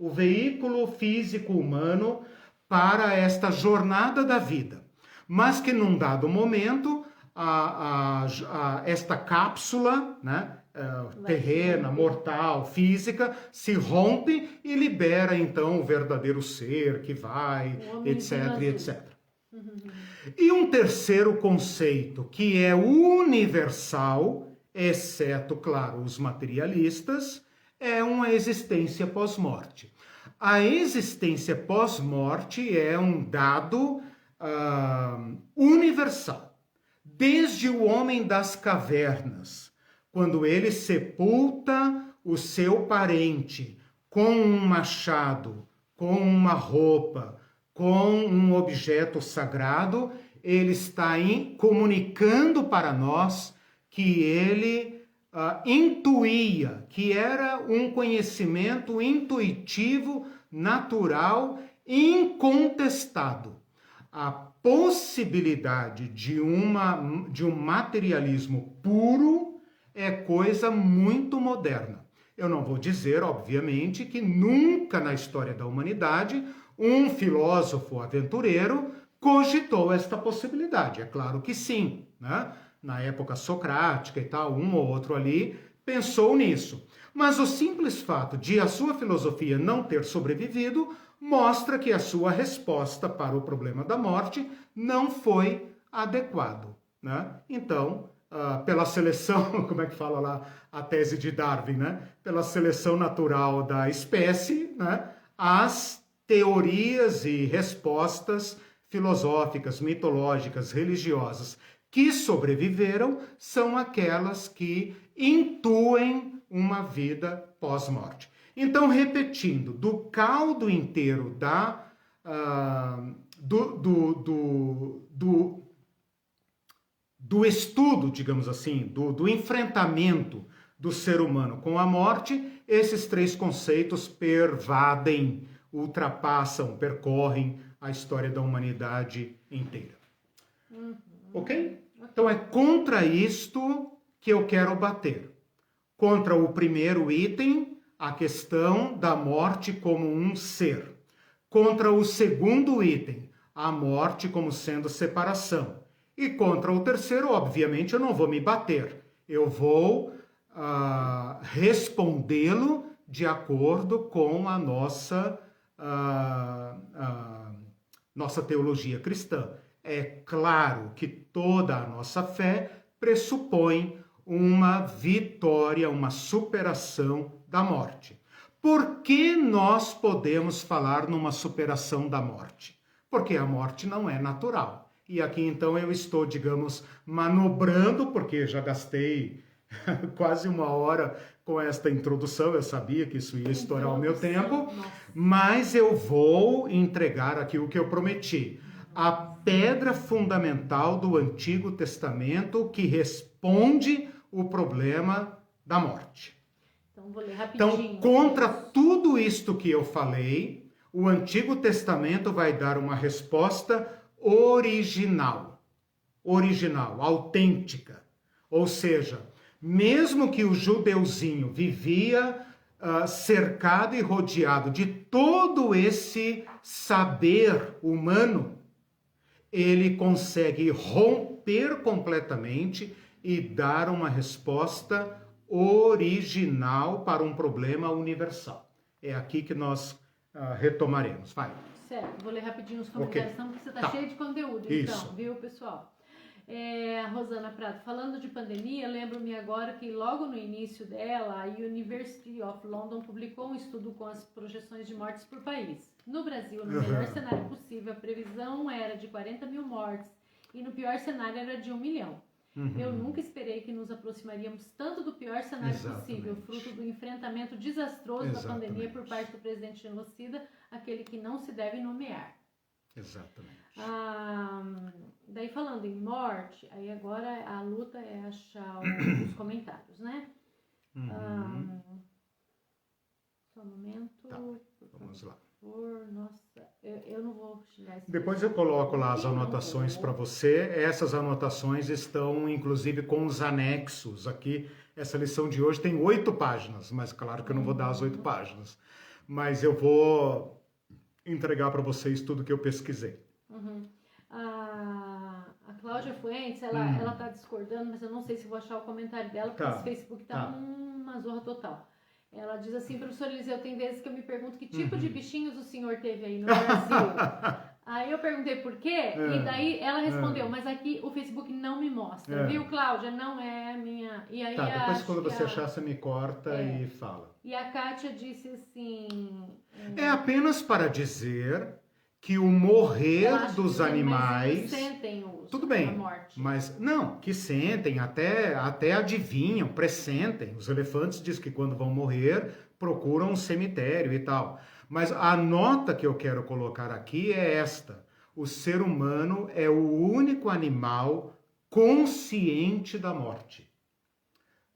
físico humano para esta jornada da vida. Mas que num dado momento, esta cápsula, né? Terrena, mortal, física, se rompe e libera então o verdadeiro ser que vai, etc, etc. E um terceiro conceito que é universal, exceto, claro, os materialistas, é uma existência pós-morte. A existência pós-morte é um dado universal. Desde o homem das cavernas, quando ele sepulta o seu parente com um machado, com uma roupa, com um objeto sagrado, ele está comunicando para nós que ele intuía, que era um conhecimento intuitivo, natural, incontestado. A possibilidade de um materialismo puro é coisa muito moderna. Eu não vou dizer, obviamente, que nunca na história da humanidade um filósofo aventureiro cogitou esta possibilidade. É claro que sim, né? Na época socrática e tal, um ou outro ali pensou nisso. Mas o simples fato de a sua filosofia não ter sobrevivido mostra que a sua resposta para o problema da morte não foi adequado, né? Então, pela seleção, como é que fala lá a tese de Darwin, né? Pela seleção natural da espécie, né? As teorias e respostas filosóficas, mitológicas, religiosas que sobreviveram são aquelas que intuem uma vida pós-morte. Então, repetindo, do caldo inteiro do estudo, digamos assim, do enfrentamento do ser humano com a morte, esses três conceitos pervadem, ultrapassam, percorrem a história da humanidade inteira. Ok? Então é contra isto que eu quero bater. Contra o primeiro item, a questão da morte como um ser. Contra o segundo item, a morte como sendo separação. E contra o terceiro, obviamente, eu não vou me bater. Eu vou respondê-lo de acordo com a nossa teologia cristã. É claro que toda a nossa fé pressupõe uma vitória, uma superação da morte. Por que nós podemos falar numa superação da morte? Porque a morte não é natural. E aqui então eu estou, digamos, manobrando, porque já gastei quase uma hora com esta introdução, eu sabia que isso ia estourar o meu tempo, mas eu vou entregar aqui o que eu prometi. A pedra fundamental do Antigo Testamento que responde o problema da morte. Então, vou ler rapidinho. Então, contra tudo isto que eu falei, o Antigo Testamento vai dar uma resposta original, autêntica. Ou seja, mesmo que o judeuzinho vivia cercado e rodeado de todo esse saber humano, ele consegue romper completamente e dar uma resposta original para um problema universal. É aqui que nós retomaremos. Vai. Certo, vou ler rapidinho os comentários, porque você está cheio de conteúdo, Isso. Então, viu, pessoal? A Rosana Prato, falando de pandemia, lembro-me agora que logo no início dela, a University of London publicou um estudo com as projeções de mortes por país. No Brasil, no melhor cenário possível, a previsão era de 40 mil mortes e no pior cenário era de 1 milhão. Eu nunca esperei que nos aproximaríamos tanto do pior cenário possível, fruto do enfrentamento desastroso da pandemia por parte do presidente genocida, aquele que não se deve nomear. Exatamente. Daí falando em morte, aí agora a luta é achar os comentários, né? Só um momento. Tá, vamos lá. Nossa, eu não vou xingar esse. Depois eu coloco lá as anotações para você. Essas anotações estão, inclusive, com os anexos aqui. Essa lição de hoje tem 8 páginas, mas claro que eu não vou dar as 8 páginas. Mas eu vou entregar para vocês tudo que eu pesquisei. A Cláudia Fuentes, ela tá discordando, mas eu não sei se vou achar o comentário dela, porque esse Facebook tá uma zorra total. Ela diz assim, professor Eliseu, tem vezes que eu me pergunto que tipo de bichinhos o senhor teve aí no Brasil. Aí eu perguntei por quê, e daí ela respondeu, mas aqui o Facebook não me mostra, viu, Cláudia? Não é a minha... E aí depois quando você achar, você me corta e fala. E a Kátia disse assim... É apenas para dizer que o morrer dos animais... Mas eles sentem tudo bem, a morte. Mas não, que sentem, até adivinham, pressentem. Os elefantes dizem que quando vão morrer, procuram um cemitério e tal. Mas a nota que eu quero colocar aqui é esta. O ser humano é o único animal consciente da morte.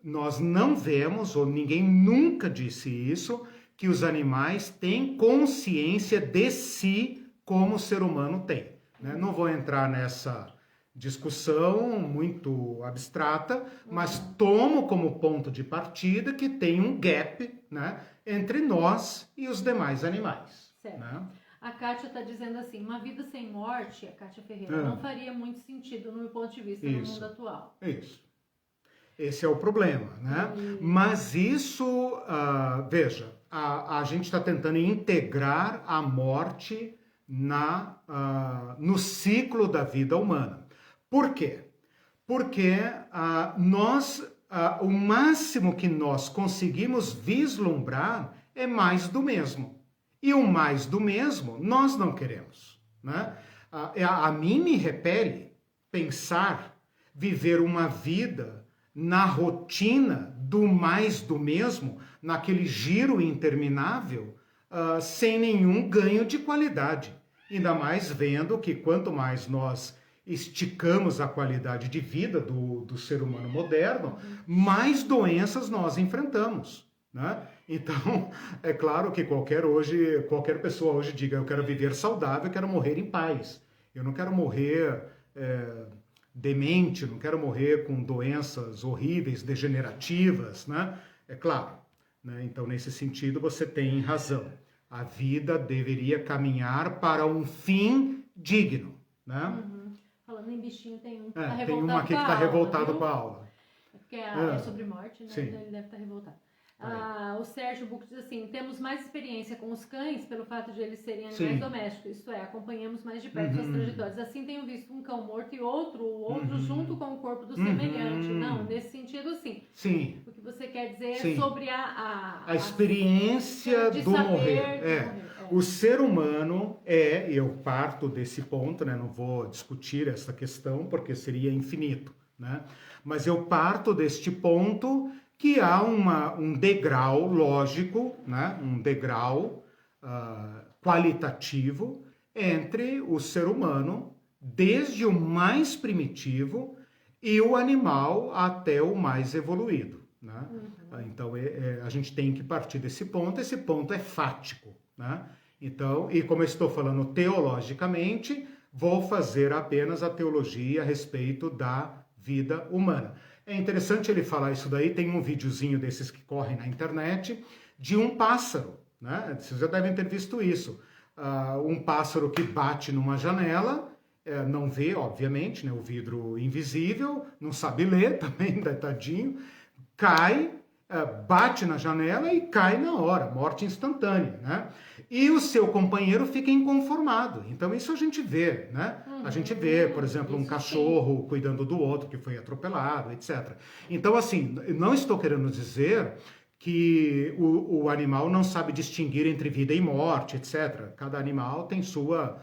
Nós não vemos, ou ninguém nunca disse isso, que os animais têm consciência de si como o ser humano tem. Né? Não vou entrar nessa discussão muito abstrata, mas tomo como ponto de partida que tem um gap, né, entre nós e os demais animais. Certo. Né? A Kátia está dizendo assim, uma vida sem morte, a Kátia Ferreira, não faria muito sentido no meu ponto de vista no mundo atual. Isso. Esse é o problema, né? Mas isso, veja, a gente está tentando integrar a morte no ciclo da vida humana. Por quê? Porque o máximo que nós conseguimos vislumbrar é mais do mesmo. E o mais do mesmo nós não queremos, né? A mim me repele pensar, viver uma vida na rotina do mais do mesmo, naquele giro interminável, sem nenhum ganho de qualidade. Ainda mais vendo que quanto mais nós esticamos a qualidade de vida do ser humano moderno, mais doenças nós enfrentamos. Né? Então, é claro que qualquer pessoa hoje diga, eu quero viver saudável, eu quero morrer em paz. Eu não quero morrer demente, não quero morrer com doenças horríveis, degenerativas, né? É claro. Né? Então, nesse sentido, você tem razão. A vida deveria caminhar para um fim digno, né? Falando em bichinho, tem um que está revoltado. Tem um aqui que está revoltado com a aula. Porque é sobre morte, né? Sim. Então ele deve estar revoltado. O Sérgio Buc diz assim, temos mais experiência com os cães pelo fato de eles serem animais domésticos, isto é, acompanhamos mais de perto suas trajetórias. Assim tenho visto um cão morto e outro junto com o corpo do semelhante. Não, nesse sentido sim. Sim. O que você quer dizer é sobre a experiência do morrer. O ser humano eu parto desse ponto, né? Não vou discutir essa questão porque seria infinito, né? Mas eu parto deste ponto que há um degrau lógico, né? Um degrau qualitativo entre o ser humano, desde o mais primitivo, e o animal até o mais evoluído. Né? Então, a gente tem que partir desse ponto. Esse ponto é fático. Né? Então, e como eu estou falando teologicamente, vou fazer apenas a teologia a respeito da vida humana. É interessante ele falar isso daí, tem um videozinho desses que correm na internet, de um pássaro, né? Vocês já devem ter visto isso. Um pássaro que bate numa janela, não vê, obviamente, né? O vidro invisível, não sabe ler também, tadinho, cai, bate na janela e cai na hora, morte instantânea, né? E o seu companheiro fica inconformado. Então isso a gente vê, né? A gente vê, por exemplo, um cachorro cuidando do outro que foi atropelado, etc. Então, assim, não estou querendo dizer que o animal não sabe distinguir entre vida e morte, etc. Cada animal tem seu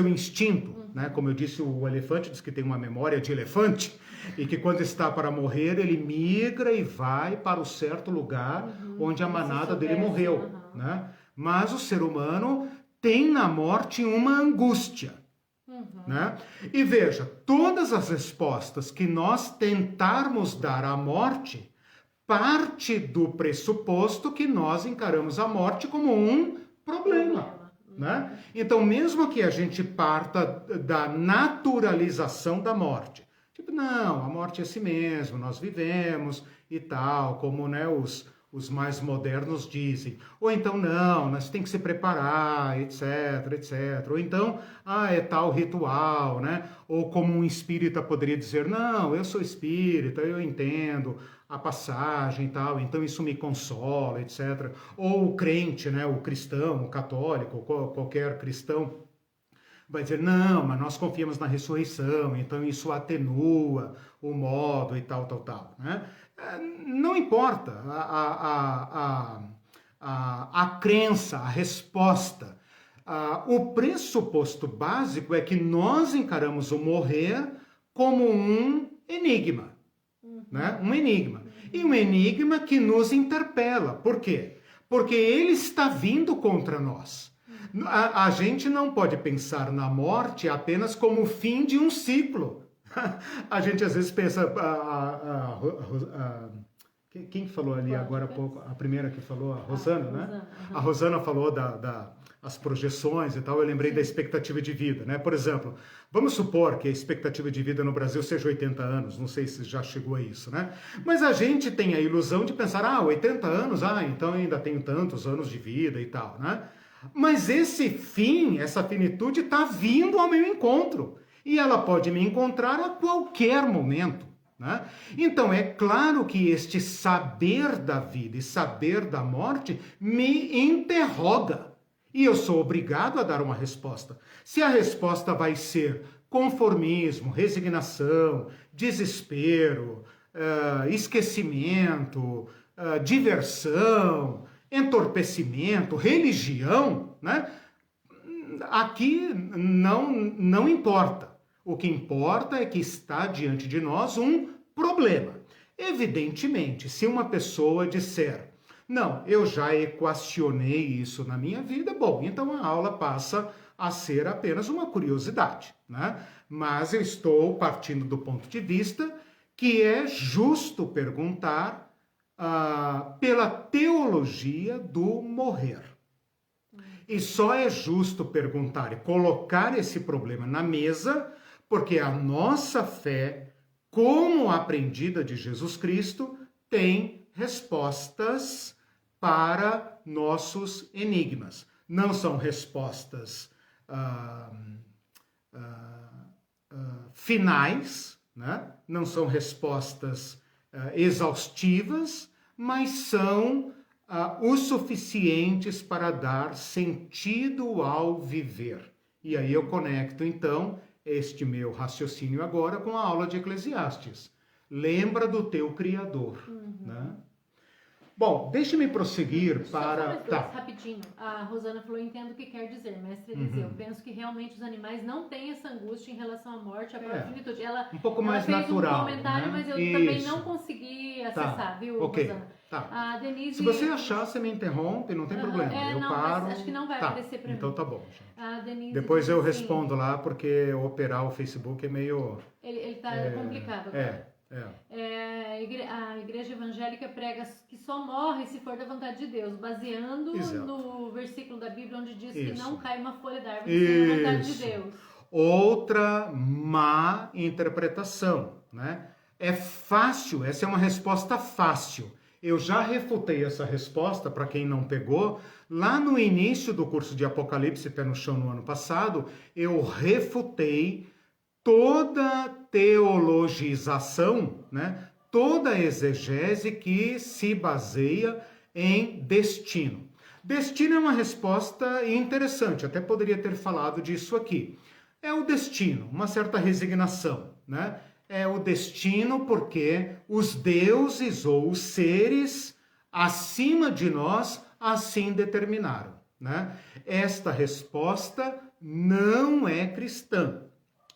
instinto, né? Como eu disse, o elefante diz que tem uma memória de elefante e que quando está para morrer ele migra e vai para o certo lugar onde a manada dele morreu, né? Mas o ser humano tem na morte uma angústia, né? E veja, todas as respostas que nós tentarmos dar à morte parte do pressuposto que nós encaramos a morte como um problema. Né? Então, mesmo que a gente parta da naturalização da morte, tipo, não, a morte é assim mesmo, nós vivemos e tal, como, né, os mais modernos dizem. Ou então, não, nós tem que se preparar, etc, etc. Ou então, é tal ritual, né? Ou como um espírita poderia dizer, não, eu sou espírita, eu entendo a passagem e tal, então isso me consola, etc. Ou o crente, né? O cristão, o católico, qualquer cristão vai dizer, não, mas nós confiamos na ressurreição, então isso atenua o modo e tal, né? Não importa a crença, a resposta. O pressuposto básico é que nós encaramos o morrer como um enigma, né? Um enigma. E um enigma que nos interpela. Por quê? Porque ele está vindo contra nós. A gente não pode pensar na morte apenas como o fim de um ciclo. A gente às vezes pensa... Quem falou ali agora há pouco? A primeira que falou, a Rosana, né? Rosana, uhum. A Rosana falou as projeções e tal, eu lembrei da expectativa de vida, né? Por exemplo, vamos supor que a expectativa de vida no Brasil seja 80 anos, não sei se já chegou a isso, né? Mas a gente tem a ilusão de pensar, 80 anos, então ainda tenho tantos anos de vida e tal, né? Mas esse fim, essa finitude está vindo ao meu encontro. E ela pode me encontrar a qualquer momento. Né? Então, é claro que este saber da vida e saber da morte me interroga. E eu sou obrigado a dar uma resposta. Se a resposta vai ser conformismo, resignação, desespero, esquecimento, diversão, entorpecimento, religião, né? Aqui não importa. O que importa é que está diante de nós um problema. Evidentemente, se uma pessoa disser, não, eu já equacionei isso na minha vida, bom, então a aula passa a ser apenas uma curiosidade, né? Mas eu estou partindo do ponto de vista que é justo perguntar pela teologia do morrer. E só é justo perguntar e colocar esse problema na mesa porque a nossa fé, como aprendida de Jesus Cristo, tem respostas para nossos enigmas. Não são respostas finais, né? Não são respostas exaustivas, mas são o suficientes para dar sentido ao viver. E aí eu conecto, então, este meu raciocínio agora com a aula de Eclesiastes. Lembra do teu Criador. Né? Bom, deixe-me prosseguir para... Rapidinho. A Rosana falou, entendo o que quer dizer, mestre Eliseu. Penso que realmente os animais não têm essa angústia em relação à morte, à própria finitude. Ela, um pouco mais fez natural. Um comentário, né? mas eu também não consegui acessar, viu, Rosana? Tá. A Denise... Se você achar, você me interrompe, não tem problema. Eu paro. Acho que não vai aparecer para mim. Então tá bom, gente. A Denise depois eu respondo lá, porque operar o Facebook é meio... Ele tá complicado agora. A igreja evangélica prega que só morre se for da vontade de Deus, baseando no versículo da Bíblia onde diz que não cai uma folha da árvore sem a vontade de Deus. Outra má interpretação, né? É fácil, essa é uma resposta fácil. Eu já refutei essa resposta, para quem não pegou, lá no início do curso de Apocalipse Pé no Chão no ano passado, eu refutei toda teologização, né? Toda exegese que se baseia em destino. Destino é uma resposta interessante, até poderia ter falado disso aqui. É o destino, uma certa resignação, né? É o destino porque os deuses ou os seres acima de nós assim determinaram, né? Esta resposta não é cristã.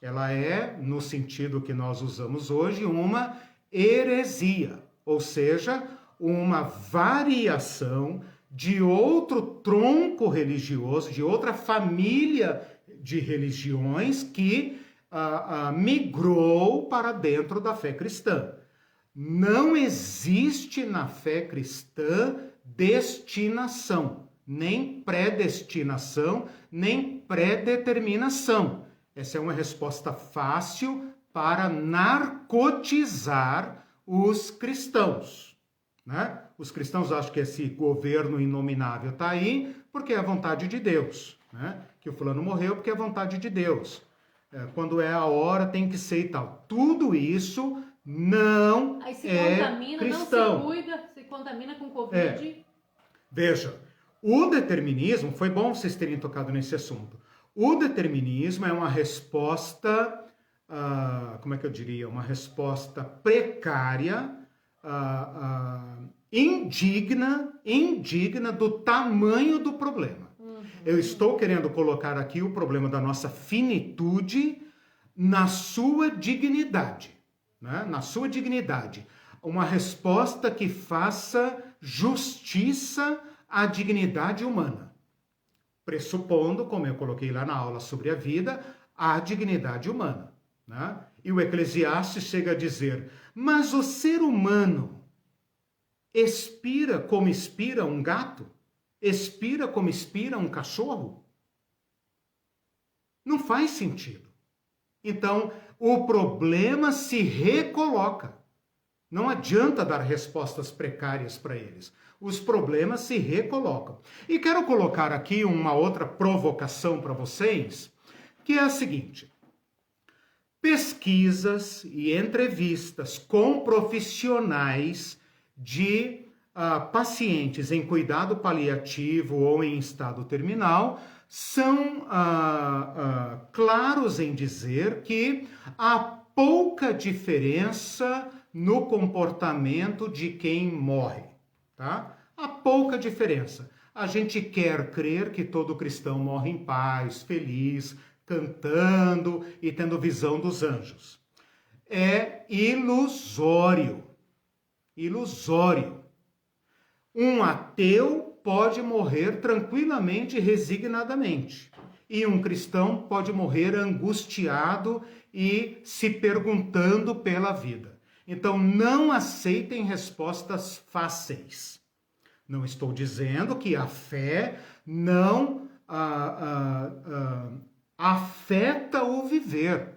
Ela é, no sentido que nós usamos hoje, uma heresia, ou seja, uma variação de outro tronco religioso, de outra família de religiões que migrou para dentro da fé cristã. Não existe na fé cristã destinação, nem predestinação, nem predeterminação. Essa é uma resposta fácil para narcotizar os cristãos, né? Os cristãos acham que esse governo inominável está aí porque é a vontade de Deus, né? Que o fulano morreu porque é a vontade de Deus. Quando é a hora tem que ser e tal. Tudo isso não aí se é contamina, cristão. Não se cuida, se contamina com Covid. Veja, o determinismo, foi bom vocês terem tocado nesse assunto. O determinismo é uma resposta, como é que eu diria? Uma resposta precária, indigna do tamanho do problema. Eu estou querendo colocar aqui o problema da nossa finitude na sua dignidade, né? Na sua dignidade. Uma resposta que faça justiça à dignidade humana. pressupondo, como eu coloquei lá na aula sobre a vida, a dignidade humana, né? E o Eclesiastes chega a dizer, mas o ser humano expira como expira um gato? Expira como expira um cachorro? Não faz sentido. Então, o problema se recoloca. Não adianta dar respostas precárias para eles. Os problemas se recolocam. E quero colocar aqui uma outra provocação para vocês, que é a seguinte. Pesquisas e entrevistas com profissionais de pacientes em cuidado paliativo ou em estado terminal são claros em dizer que há pouca diferença no comportamento de quem morre, tá? Há pouca diferença. A gente quer crer que todo cristão morre em paz, feliz, cantando e tendo visão dos anjos. É ilusório. Ilusório. Um ateu pode morrer tranquilamente e resignadamente. E um cristão pode morrer angustiado e se perguntando pela vida. Então, não aceitem respostas fáceis. Não estou dizendo que a fé não afeta o viver.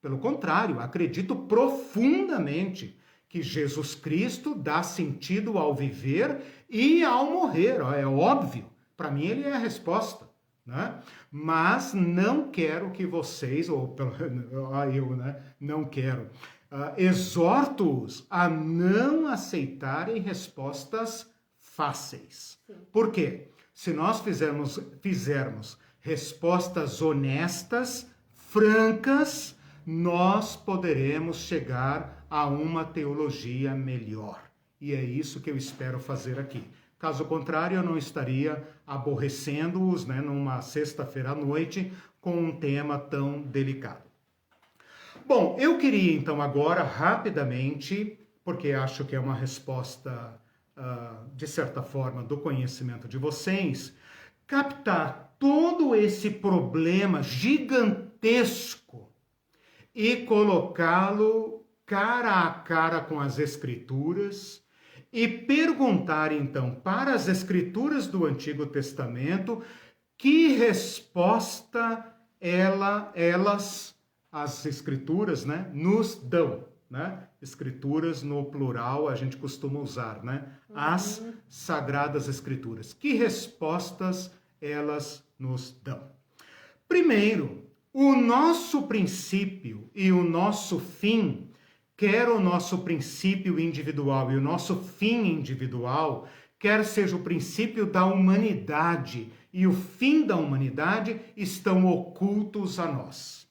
Pelo contrário, acredito profundamente que Jesus Cristo dá sentido ao viver e ao morrer. É óbvio. Para mim, ele é a resposta. Né? Mas não quero que vocês, ou eu, né? Não quero, exorto-os a não aceitarem respostas fáceis. Sim. Por quê? Se nós fizermos respostas honestas, francas, nós poderemos chegar a uma teologia melhor. E é isso que eu espero fazer aqui. Caso contrário, eu não estaria aborrecendo-os, né, numa sexta-feira à noite com um tema tão delicado. Bom, eu queria então agora, rapidamente, porque acho que é uma resposta, de certa forma, do conhecimento de vocês, captar todo esse problema gigantesco e colocá-lo cara a cara com as Escrituras e perguntar, então, para as Escrituras do Antigo Testamento, que resposta as Escrituras, né, nos dão, né? Escrituras no plural a gente costuma usar, né? As Sagradas Escrituras. Que respostas elas nos dão? Primeiro, o nosso princípio e o nosso fim, quer o nosso princípio individual e o nosso fim individual, quer seja o princípio da humanidade e o fim da humanidade, estão ocultos a nós.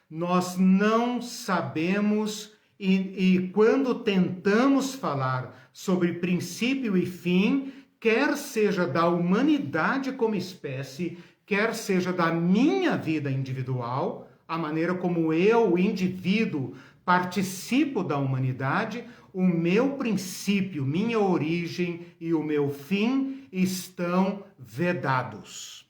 Nós não sabemos e quando tentamos falar sobre princípio e fim, quer seja da humanidade como espécie, quer seja da minha vida individual, a maneira como eu, indivíduo, participo da humanidade, o meu princípio, minha origem e o meu fim estão vedados.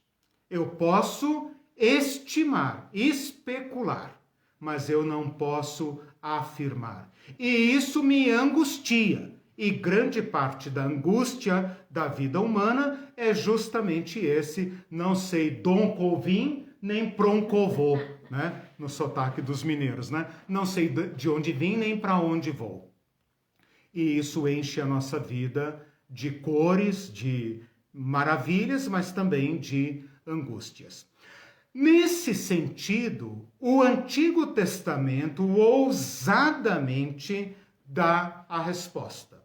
Eu posso estimar, especular, mas eu não posso afirmar. E isso me angustia. E grande parte da angústia da vida humana é justamente esse, não sei Dom Covim nem Proncovô, né? No sotaque dos mineiros, né? Não sei de onde vim nem para onde vou. E isso enche a nossa vida de cores, de maravilhas, mas também de angústias. Nesse sentido, o Antigo Testamento ousadamente dá a resposta.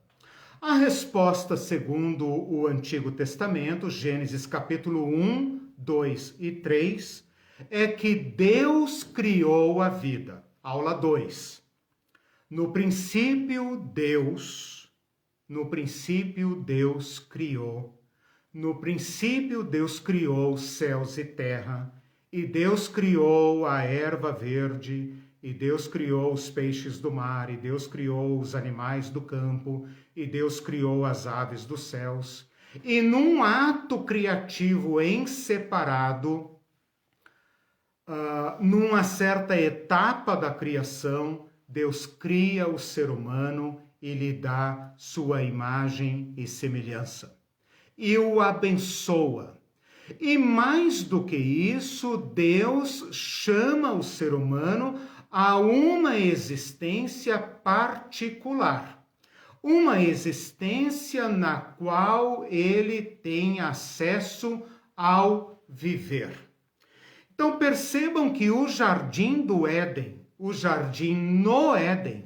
A resposta, segundo o Antigo Testamento, Gênesis capítulo 1, 2 e 3, é que Deus criou a vida. Aula 2. No princípio, Deus criou. No princípio, Deus criou céus e terra. E Deus criou a erva verde, e Deus criou os peixes do mar, e Deus criou os animais do campo, e Deus criou as aves dos céus. E num ato criativo em separado, numa certa etapa da criação, Deus cria o ser humano e lhe dá sua imagem e semelhança. E o abençoa. E mais do que isso, Deus chama o ser humano a uma existência particular. Uma existência na qual ele tem acesso ao viver. Então percebam que o jardim do Éden, o jardim no Éden,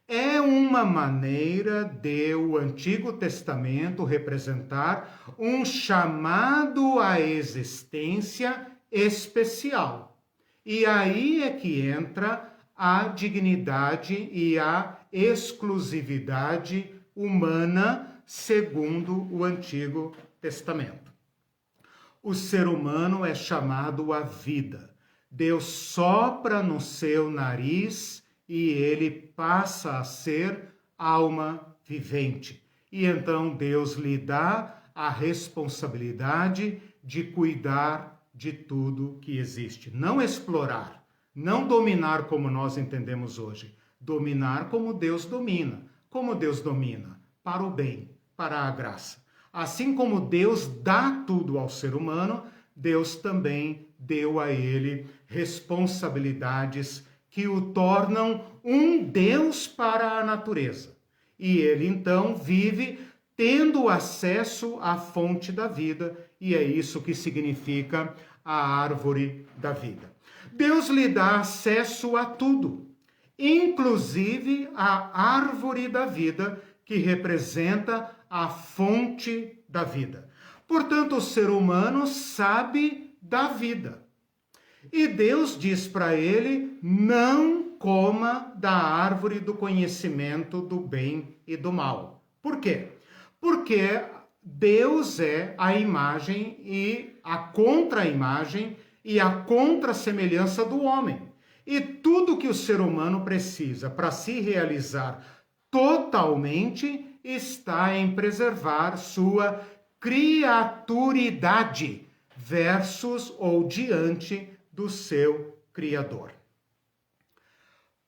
é uma maneira de o Antigo Testamento representar um chamado à existência especial. E aí é que entra a dignidade e a exclusividade humana segundo o Antigo Testamento. O ser humano é chamado à vida. Deus sopra no seu nariz e ele passa a ser alma vivente. E então Deus lhe dá a responsabilidade de cuidar de tudo que existe. Não explorar, não dominar como nós entendemos hoje. Dominar como Deus domina. Como Deus domina? Para o bem, para a graça. Assim como Deus dá tudo ao ser humano, Deus também deu a ele responsabilidades que o tornam um Deus para a natureza. E ele então vive tendo acesso à fonte da vida, e é isso que significa a árvore da vida. Deus lhe dá acesso a tudo, inclusive a árvore da vida, que representa a fonte da vida. Portanto, o ser humano sabe da vida. E Deus diz para ele: não coma da árvore do conhecimento do bem e do mal. Por quê? Porque Deus é a imagem e a contra-imagem e a contra-semelhança do homem. E tudo que o ser humano precisa para se realizar totalmente está em preservar sua criaturidade versus ou diante do seu Criador.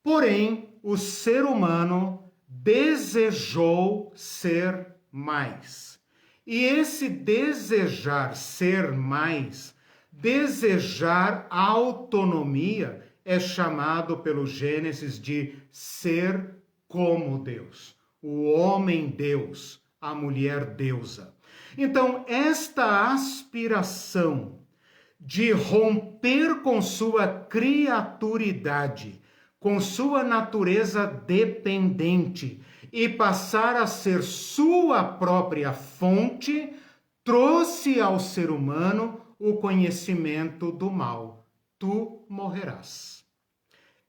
Porém, o ser humano desejou ser mais. E esse desejar ser mais, desejar autonomia, é chamado pelo Gênesis de ser como Deus. O homem Deus, a mulher deusa. Então, esta aspiração de romper com sua criaturidade, com sua natureza dependente e passar a ser sua própria fonte, trouxe ao ser humano o conhecimento do mal. Tu morrerás.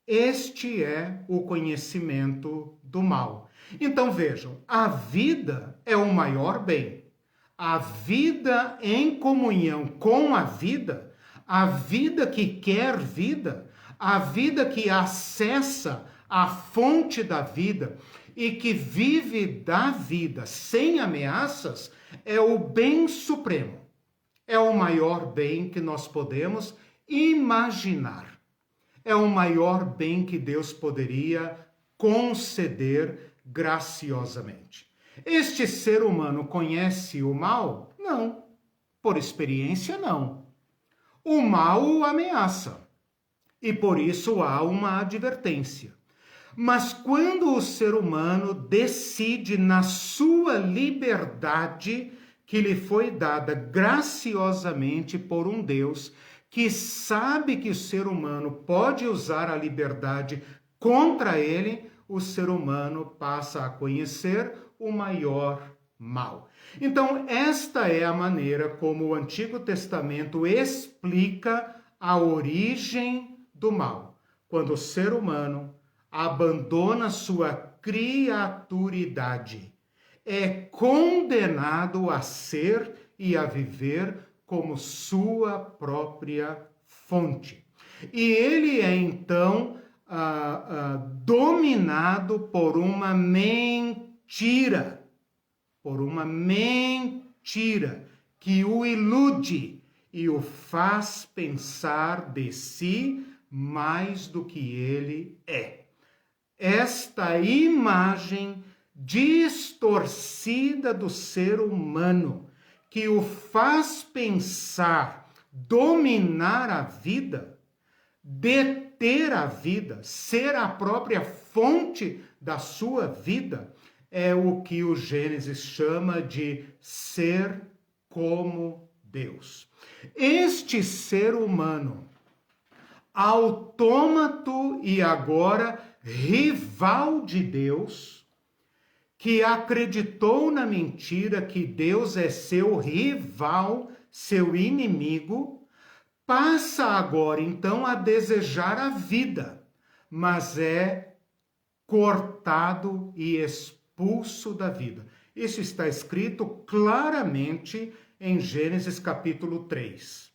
Este é o conhecimento do mal. Então vejam, a vida é o maior bem. A vida em comunhão com a vida que quer vida, a vida que acessa a fonte da vida e que vive da vida sem ameaças, é o bem supremo. É o maior bem que nós podemos imaginar. É o maior bem que Deus poderia conceder graciosamente. Este ser humano conhece o mal? Não. Por experiência, não. O mal o ameaça. E por isso há uma advertência. Mas quando o ser humano decide na sua liberdade, que lhe foi dada graciosamente por um Deus, que sabe que o ser humano pode usar a liberdade contra ele, o ser humano passa a conhecer o maior mal. Então, esta é a maneira como o Antigo Testamento explica a origem do mal. Quando o ser humano abandona sua criaturidade, é condenado a ser e a viver como sua própria fonte. E ele é então dominado por uma mentira. Por uma mentira. mentira que o ilude e o faz pensar de si mais do que ele é. Esta imagem distorcida do ser humano que o faz pensar, dominar a vida, deter a vida, ser a própria fonte da sua vida, é o que o Gênesis chama de ser como Deus. Este ser humano, autômato e agora rival de Deus, que acreditou na mentira que Deus é seu rival, seu inimigo, passa agora então a desejar a vida, mas é cortado e expulso da vida. Isso está escrito claramente em Gênesis capítulo 3.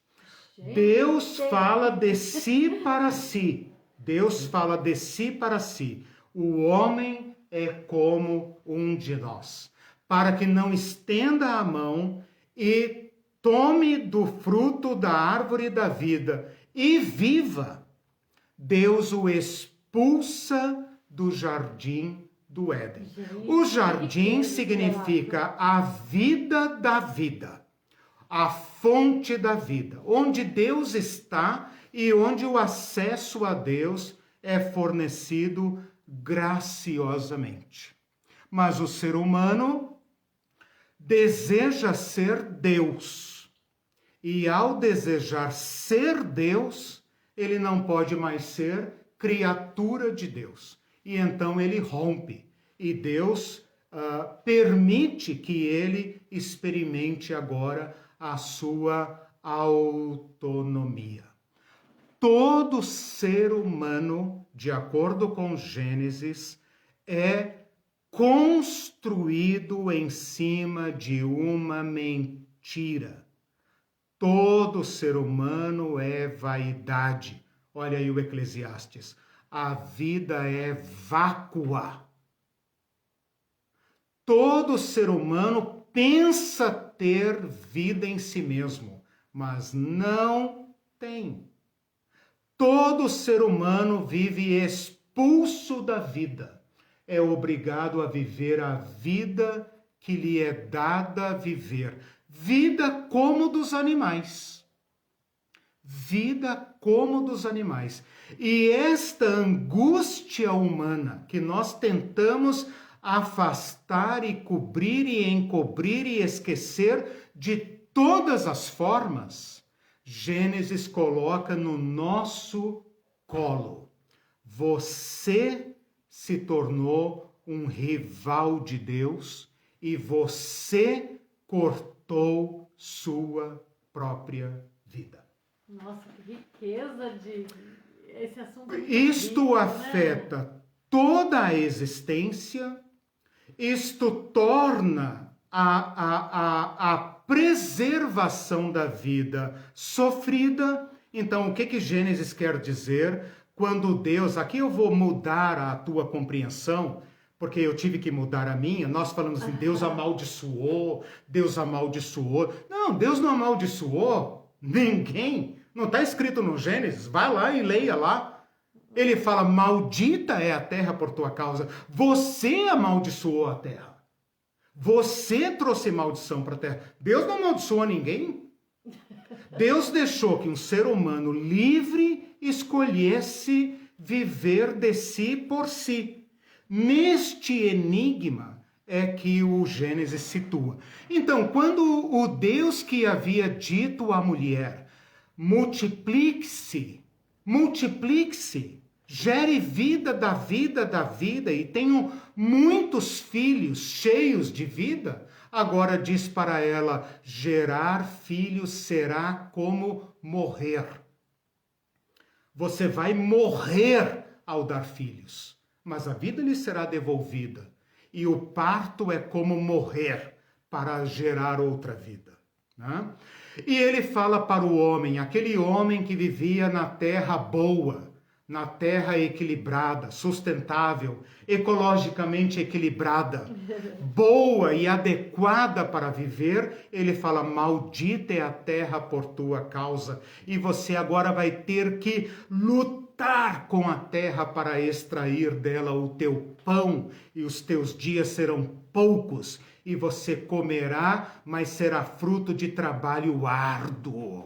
Deus fala de si para si. Deus fala de si para si. O homem é como um de nós, para que não estenda a mão e tome do fruto da árvore da vida e viva. Deus o expulsa do jardim do Éden. O jardim significa a vida da vida, a fonte da vida, onde Deus está e onde o acesso a Deus é fornecido graciosamente. Mas o ser humano deseja ser Deus. E ao desejar ser Deus, ele não pode mais ser criatura de Deus. E então ele rompe. E Deus permite que ele experimente agora a sua autonomia. Todo ser humano, de acordo com Gênesis, é construído em cima de uma mentira. Todo ser humano é vaidade. Olha aí o Eclesiastes. A vida é vácua. Todo ser humano pensa ter vida em si mesmo, mas não tem. Todo ser humano vive expulso da vida. É obrigado a viver a vida que lhe é dada a viver. Vida como dos animais. Vida como dos animais. E esta angústia humana que nós tentamos afastar e cobrir e encobrir e esquecer de todas as formas, Gênesis coloca no nosso colo. Você se tornou um rival de Deus e você cortou sua própria vida. Nossa, que riqueza de esse assunto. Isto afeta toda a existência, isto torna a preservação da vida sofrida. Então, o que Gênesis quer dizer quando Deus... Aqui eu vou mudar a tua compreensão, porque eu tive que mudar a minha. Nós falamos assim, Deus amaldiçoou, Deus amaldiçoou. Não, Deus não amaldiçoou ninguém. Não está escrito no Gênesis, vai lá e leia lá. Ele fala, maldita é a terra por tua causa. Você amaldiçoou a terra. Você trouxe maldição para a terra. Deus não amaldiçoou ninguém. Deus deixou que um ser humano livre escolhesse viver de si por si. Neste enigma é que o Gênesis situa. Então, quando o Deus que havia dito à mulher, multiplique-se, gere vida da vida e tenham muitos filhos cheios de vida, agora diz para ela, gerar filhos será como morrer. Você vai morrer ao dar filhos, mas a vida lhe será devolvida. E o parto é como morrer para gerar outra vida, né? E ele fala para o homem, aquele homem que vivia na terra boa, na terra equilibrada, sustentável, ecologicamente equilibrada, boa e adequada para viver, ele fala: maldita é a terra por tua causa, e você agora vai ter que lutar com a terra para extrair dela o teu pão, e os teus dias serão poucos, e você comerá, mas será fruto de trabalho árduo.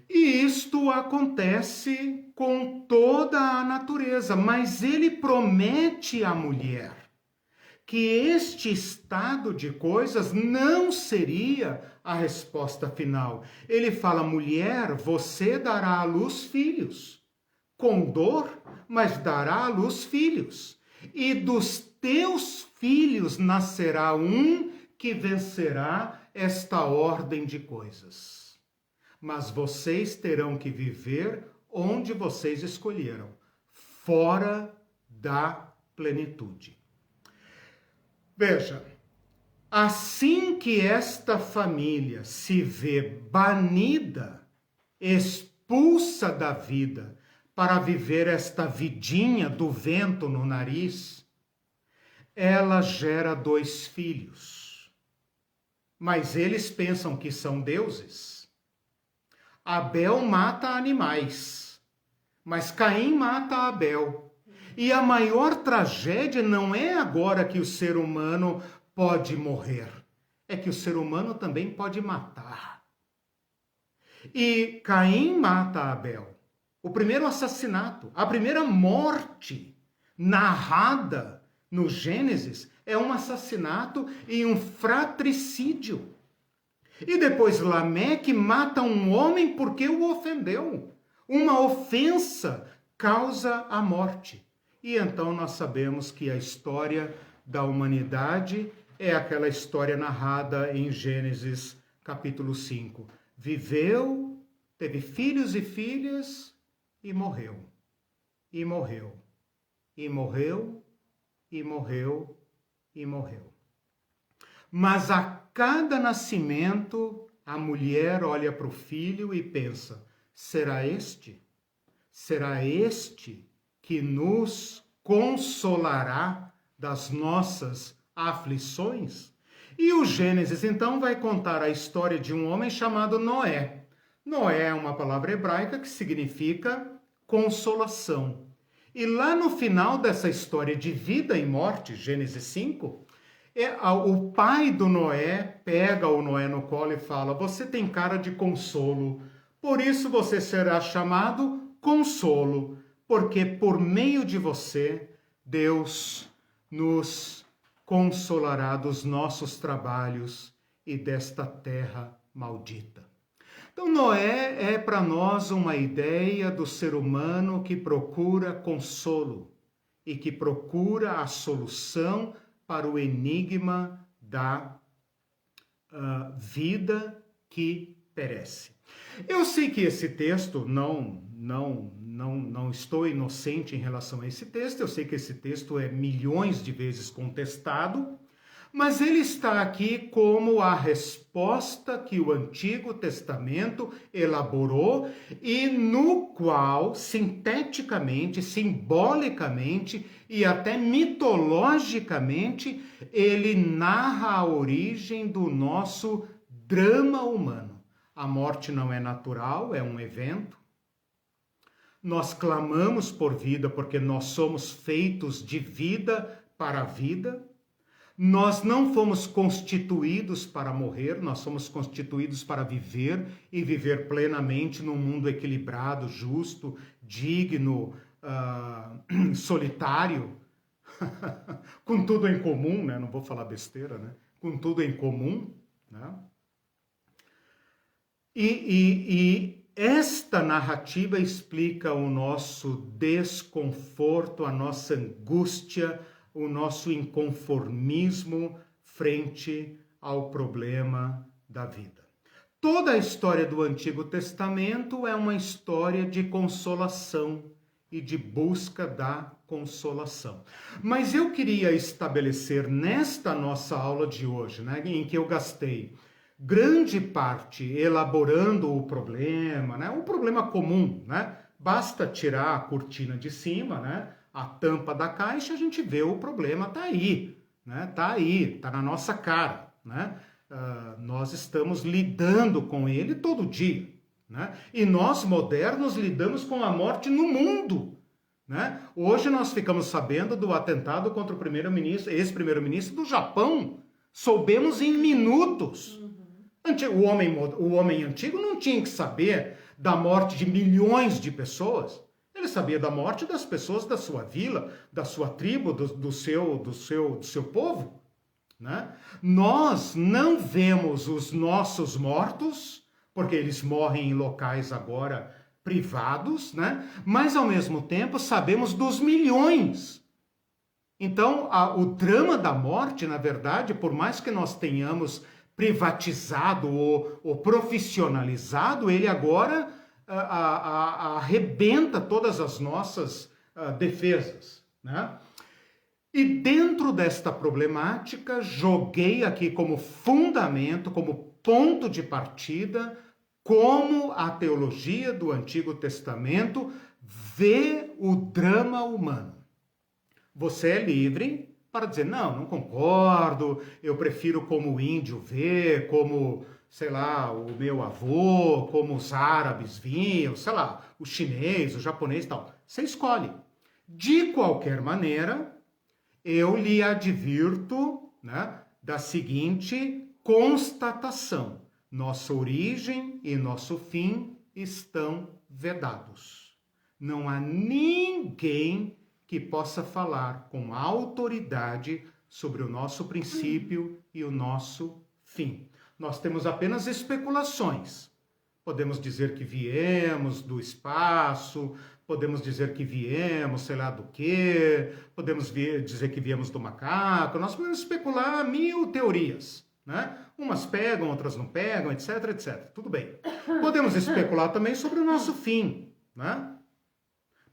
E isto acontece com toda a natureza, mas ele promete à mulher que este estado de coisas não seria a resposta final. Ele fala: mulher, você dará à luz filhos, com dor, mas dará à luz filhos. E dos teus filhos nascerá um que vencerá esta ordem de coisas. Mas vocês terão que viver onde vocês escolheram, fora da plenitude. Veja, assim que esta família se vê banida, expulsa da vida, para viver esta vidinha do vento no nariz, ela gera 2 filhos. Mas eles pensam que são deuses. Abel mata animais, mas Caim mata Abel. E a maior tragédia não é agora que o ser humano pode morrer, é que o ser humano também pode matar. E Caim mata Abel. O primeiro assassinato, a primeira morte narrada no Gênesis é um assassinato e um fratricídio. E depois Lameque mata um homem porque o ofendeu. Uma ofensa causa a morte. E então nós sabemos que a história da humanidade é aquela história narrada em Gênesis capítulo 5. Viveu, teve filhos e filhas e morreu. E morreu. E morreu, e morreu, e morreu. Mas a cada nascimento, a mulher olha para o filho e pensa: será este? Será este que nos consolará das nossas aflições? E o Gênesis, então, vai contar a história de um homem chamado Noé. Noé é uma palavra hebraica que significa consolação. E lá no final dessa história de vida e morte, Gênesis 5, o pai do Noé pega o Noé no colo e fala: você tem cara de consolo, por isso você será chamado consolo, porque por meio de você, Deus nos consolará dos nossos trabalhos e desta terra maldita. Então, Noé é para nós uma ideia do ser humano que procura consolo e que procura a solução para o enigma da vida que perece. Eu sei que esse texto, não estou inocente em relação a esse texto, eu sei que esse texto é milhões de vezes contestado, mas ele está aqui como a resposta que o Antigo Testamento elaborou e no qual, sinteticamente, simbolicamente e até mitologicamente, ele narra a origem do nosso drama humano. A morte não é natural, é um evento. Nós clamamos por vida porque nós somos feitos de vida para a vida. Nós não fomos constituídos para morrer, nós somos constituídos para viver e viver plenamente num mundo equilibrado, justo, digno, solitário, com tudo em comum, né? Não vou falar besteira, né? Com tudo em comum, né? E esta narrativa explica o nosso desconforto, a nossa angústia, o nosso inconformismo frente ao problema da vida. Toda a história do Antigo Testamento é uma história de consolação e de busca da consolação. Mas eu queria estabelecer nesta nossa aula de hoje, né, em que eu gastei grande parte elaborando o problema, né, um problema comum, né, Basta tirar a cortina de cima, né? A tampa da caixa, a gente vê o problema tá aí, né? Tá aí, tá na nossa cara, né? Nós estamos lidando com ele todo dia, né? E nós modernos lidamos com a morte no mundo, né? Hoje nós ficamos sabendo do atentado contra o primeiro-ministro, ex-primeiro-ministro do Japão. Soubemos em minutos. O homem antigo não tinha que saber da morte de milhões de pessoas. Ele sabia da morte das pessoas da sua vila, da sua tribo, do seu povo, né? Nós não vemos os nossos mortos, porque eles morrem em locais agora privados, né? Mas ao mesmo tempo sabemos dos milhões. Então, o drama da morte, na verdade, por mais que nós tenhamos privatizado ou profissionalizado, ele agora arrebenta todas as nossas defesas, né? E dentro desta problemática, joguei aqui como fundamento, como ponto de partida, como a teologia do Antigo Testamento vê o drama humano. Você é livre para dizer, não concordo, eu prefiro como o índio vê, como, sei lá, o meu avô, como os árabes viam, sei lá, o chinês, o japonês e tal. Você escolhe. De qualquer maneira, eu lhe advirto, né, da seguinte constatação. Nossa origem e nosso fim estão vedados. Não há ninguém que possa falar com autoridade sobre o nosso princípio e o nosso fim. Nós temos apenas especulações. Podemos dizer que viemos do espaço, podemos dizer que viemos, sei lá do quê, podemos dizer que viemos do macaco, nós podemos especular 1000 teorias, né? Umas pegam, outras não pegam, etc, etc. Tudo bem. Podemos especular também sobre o nosso fim, né?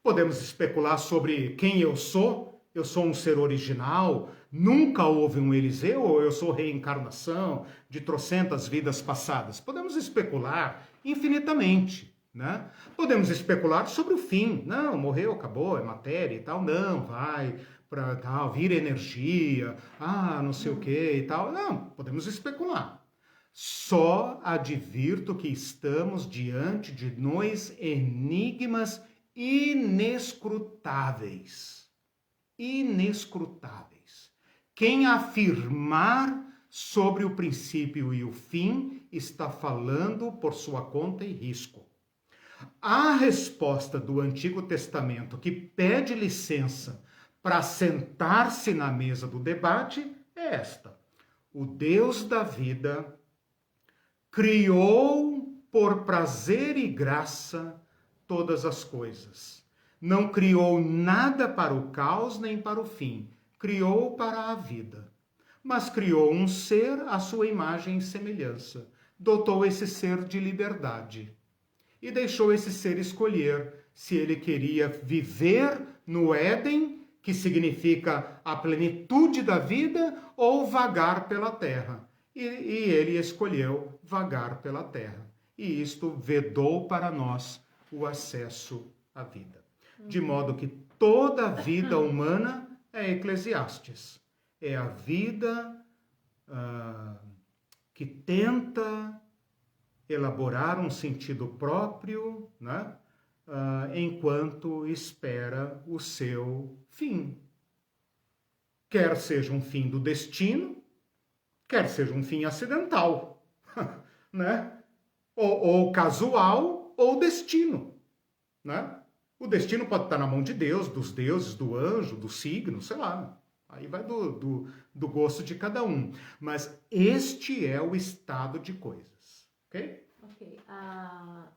Podemos especular sobre quem eu sou um ser original, nunca houve um Eliseu, ou eu sou reencarnação de trocentas vidas passadas. Podemos especular infinitamente, né? Podemos especular sobre o fim. Não, morreu, acabou, é matéria e tal. Não, vai para tal, vira energia, não sei o que e tal. Não, podemos especular. Só advirto que estamos diante de dois enigmas inescrutáveis. Inescrutáveis. Quem afirmar sobre o princípio e o fim está falando por sua conta e risco. A resposta do Antigo Testamento que pede licença para sentar-se na mesa do debate é esta. O Deus da vida criou por prazer e graça todas as coisas. Não criou nada para o caos nem para o fim. Criou para a vida. Mas criou um ser à sua imagem e semelhança. Dotou esse ser de liberdade. E deixou esse ser escolher se ele queria viver no Éden, que significa a plenitude da vida, ou vagar pela terra. E ele escolheu vagar pela terra. E isto vedou para nós o acesso à vida. De modo que toda a vida humana é Eclesiastes. É a vida que tenta elaborar um sentido próprio, né? Enquanto espera o seu fim. Quer seja um fim do destino, quer seja um fim acidental, né? Ou casual, ou destino, né? O destino pode estar na mão de Deus, dos deuses, do anjo, do signo, sei lá. Aí vai do gosto de cada um. Mas este é o estado de coisas, ok? Ok. A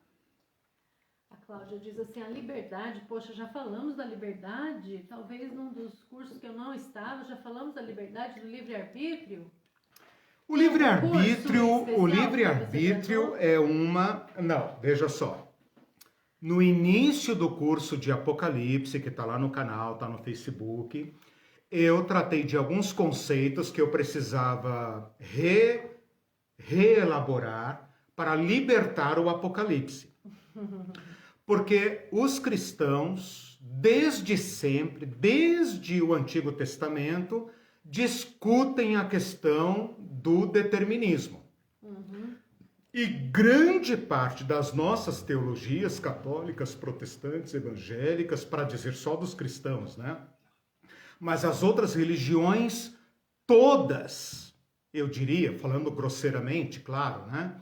Cláudia diz assim, a liberdade, poxa, já falamos da liberdade, talvez num dos cursos que eu não estava, já falamos da liberdade do livre-arbítrio? O livre-arbítrio é uma... Não, veja só. No início do curso de Apocalipse, que está lá no canal, está no Facebook, eu tratei de alguns conceitos que eu precisava reelaborar para libertar o Apocalipse. Porque os cristãos, desde sempre, desde o Antigo Testamento, discutem a questão do determinismo. E grande parte das nossas teologias católicas, protestantes, evangélicas, para dizer só dos cristãos, né? Mas as outras religiões, todas, eu diria, falando grosseiramente, claro, né?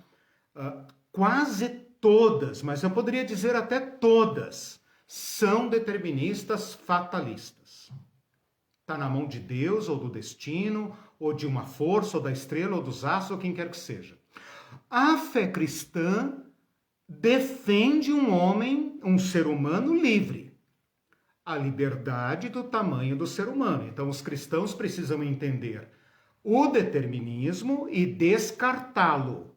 Quase todas, mas eu poderia dizer até todas, são deterministas fatalistas. Está na mão de Deus, ou do destino, ou de uma força, ou da estrela, ou dos astros, ou quem quer que seja. A fé cristã defende um homem, um ser humano livre. A liberdade do tamanho do ser humano. Então, os cristãos precisam entender o determinismo e descartá-lo.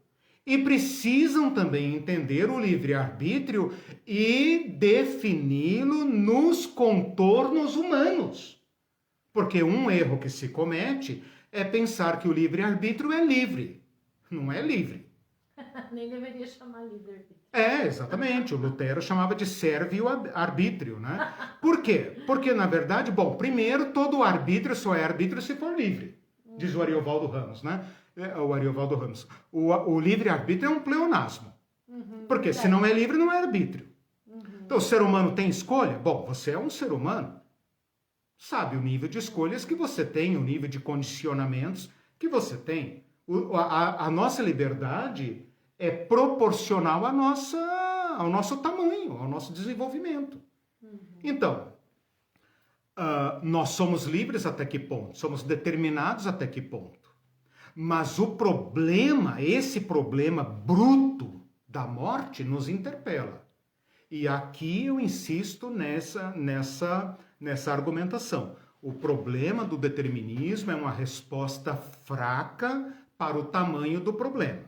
E precisam também entender o livre-arbítrio e defini-lo nos contornos humanos. Porque um erro que se comete é pensar que o livre-arbítrio é livre. Não é livre. Nem deveria chamar livre-arbítrio. Exatamente. O Lutero chamava de servo-arbítrio, né? Por quê? Porque, na verdade, bom, primeiro, todo arbítrio só é arbítrio se for livre, diz o Ariovaldo Ramos, né? O Ariovaldo Ramos. O livre-arbítrio é um pleonasmo. Porque se não é livre, não é arbítrio. Então, o ser humano tem escolha? Bom, você é um ser humano. Sabe o nível de escolhas que você tem, o nível de condicionamentos que você tem. A nossa liberdade é proporcional ao nosso tamanho, ao nosso desenvolvimento. Então, nós somos livres até que ponto? Somos determinados até que ponto? Mas o problema, esse problema bruto da morte nos interpela. E aqui eu insisto nessa argumentação. O problema do determinismo é uma resposta fraca para o tamanho do problema.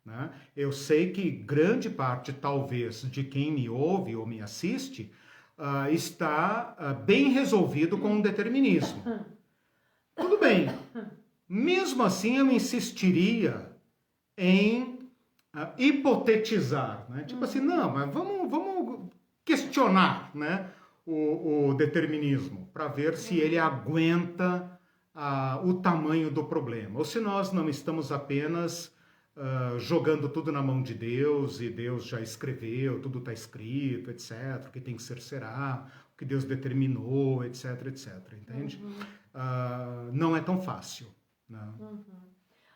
Né? Eu sei que grande parte, talvez, de quem me ouve ou me assiste, está bem resolvido com o determinismo. Tudo bem. Mesmo assim, eu insistiria em hipotetizar. Né? Tipo assim, não, mas vamos questionar, né, o determinismo para ver se ele aguenta o tamanho do problema. Ou se nós não estamos apenas jogando tudo na mão de Deus e Deus já escreveu, tudo está escrito, etc. O que tem que ser será, o que Deus determinou, etc, etc. Entende? Não é tão fácil. Não.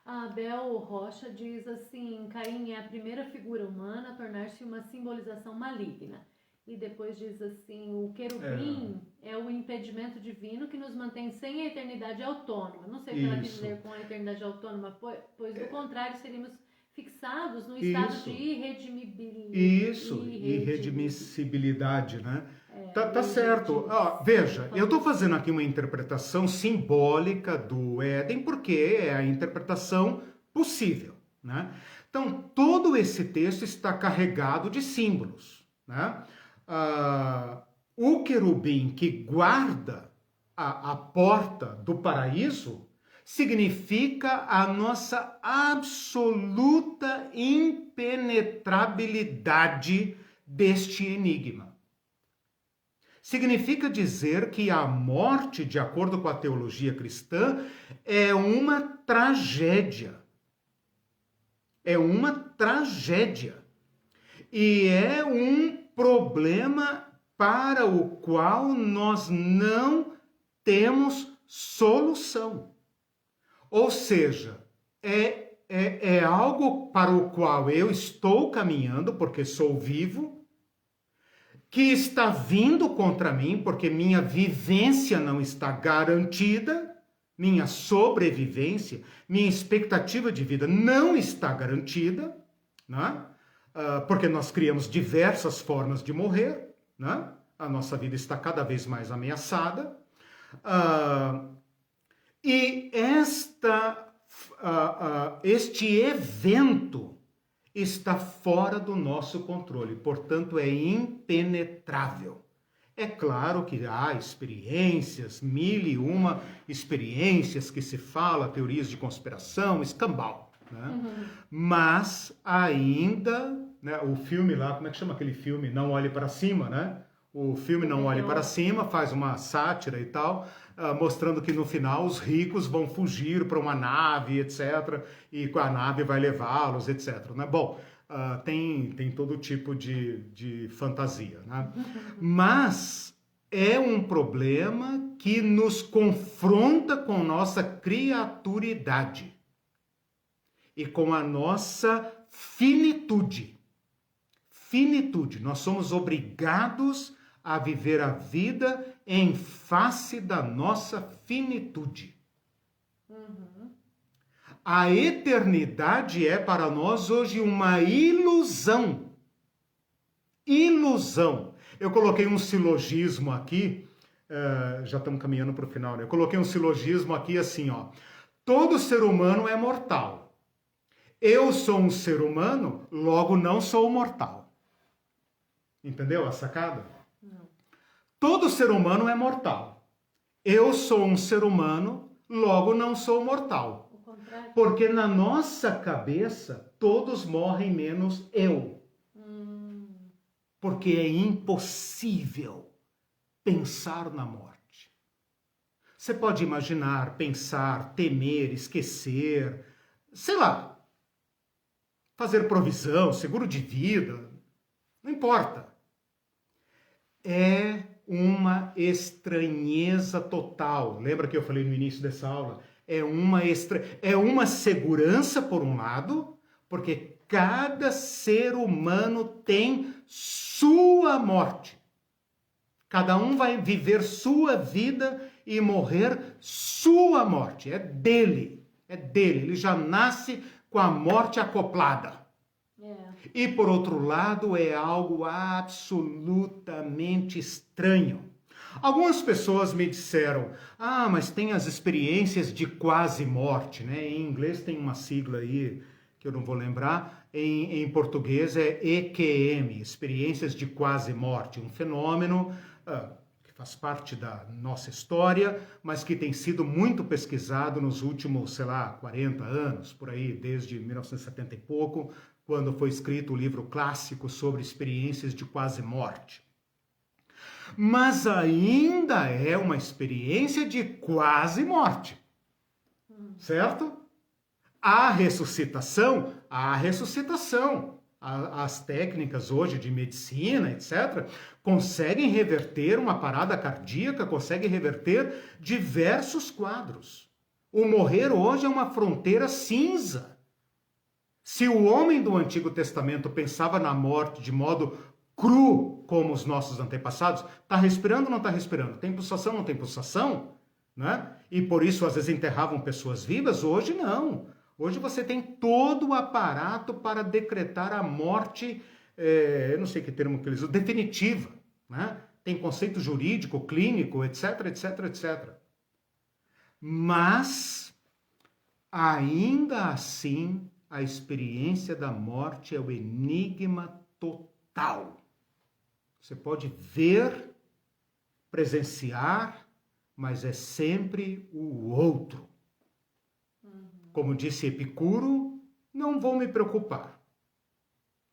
A Abel Rocha diz assim: Caim é a primeira figura humana a tornar-se uma simbolização maligna. E depois diz assim: o querubim é o impedimento divino que nos mantém sem a eternidade autônoma. Não sei o que ela quis dizer com a eternidade autônoma, pois do contrário seríamos fixados no estado de irredimissibilidade, né? Tá certo. Veja, eu estou fazendo aqui uma interpretação simbólica do Éden, porque é a interpretação possível, né? Então, todo esse texto está carregado de símbolos, né? O querubim que guarda a porta do paraíso significa a nossa absoluta impenetrabilidade deste enigma. Significa dizer que a morte, de acordo com a teologia cristã, é uma tragédia. É uma tragédia. E é um problema para o qual nós não temos solução. Ou seja, é algo para o qual eu estou caminhando, porque sou vivo, que está vindo contra mim, porque minha vivência não está garantida, minha sobrevivência, minha expectativa de vida não está garantida, né? Porque nós criamos diversas formas de morrer, né? A nossa vida está cada vez mais ameaçada. E este evento está fora do nosso controle, portanto é impenetrável. É claro que há experiências, 1001 experiências que se fala, teorias de conspiração, escambau, né? Mas ainda né? O filme lá, como é que chama aquele filme? Não Olhe para Cima, né? O filme Não Olhe para Cima faz uma sátira e tal, mostrando que no final os ricos vão fugir para uma nave, etc. E a nave vai levá-los, etc. Né? Bom, tem todo tipo de fantasia, né? Mas é um problema que nos confronta com nossa criaturidade e com a nossa finitude. Finitude. Nós somos obrigados a viver a vida em face da nossa finitude. A eternidade é para nós hoje uma ilusão. Ilusão. Eu coloquei um silogismo aqui, já estamos caminhando para o final, né? Eu coloquei um silogismo aqui assim, ó. Todo ser humano é mortal. Eu sou um ser humano, logo não sou mortal. Entendeu a sacada? Não. Todo ser humano é mortal. Eu sou um ser humano, logo não sou mortal. O contrário. Porque na nossa cabeça, todos morrem menos eu. Porque é impossível pensar na morte. Você pode imaginar, pensar, temer, esquecer, sei lá, fazer provisão, seguro de vida, não importa. É uma estranheza total. Lembra que eu falei no início dessa aula? É uma segurança por um lado, porque cada ser humano tem sua morte. Cada um vai viver sua vida e morrer sua morte. É dele. É dele. Ele já nasce com a morte acoplada. E por outro lado, é algo absolutamente estranho. Algumas pessoas me disseram, mas tem as experiências de quase morte, né? Em inglês tem uma sigla aí que eu não vou lembrar, em português é EQM, experiências de quase morte, um fenômeno que faz parte da nossa história, mas que tem sido muito pesquisado nos últimos, sei lá, 40 anos, por aí, desde 1970 e pouco, quando foi escrito o livro clássico sobre experiências de quase morte. Mas ainda é uma experiência de quase morte, certo? A ressuscitação. As técnicas hoje de medicina, etc., conseguem reverter uma parada cardíaca, conseguem reverter diversos quadros. O morrer hoje é uma fronteira cinza. Se o homem do Antigo Testamento pensava na morte de modo cru, como os nossos antepassados, está respirando ou não está respirando? Tem pulsação ou não tem pulsação? Né? E por isso às vezes enterravam pessoas vivas, hoje não. Hoje você tem todo o aparato para decretar a morte, eu não sei que termo que eles usam, definitiva. Né? Tem conceito jurídico, clínico, etc, etc, etc. Mas, ainda assim, a experiência da morte é o enigma total. Você pode ver, presenciar, mas é sempre o outro. Como disse Epicuro, não vou me preocupar.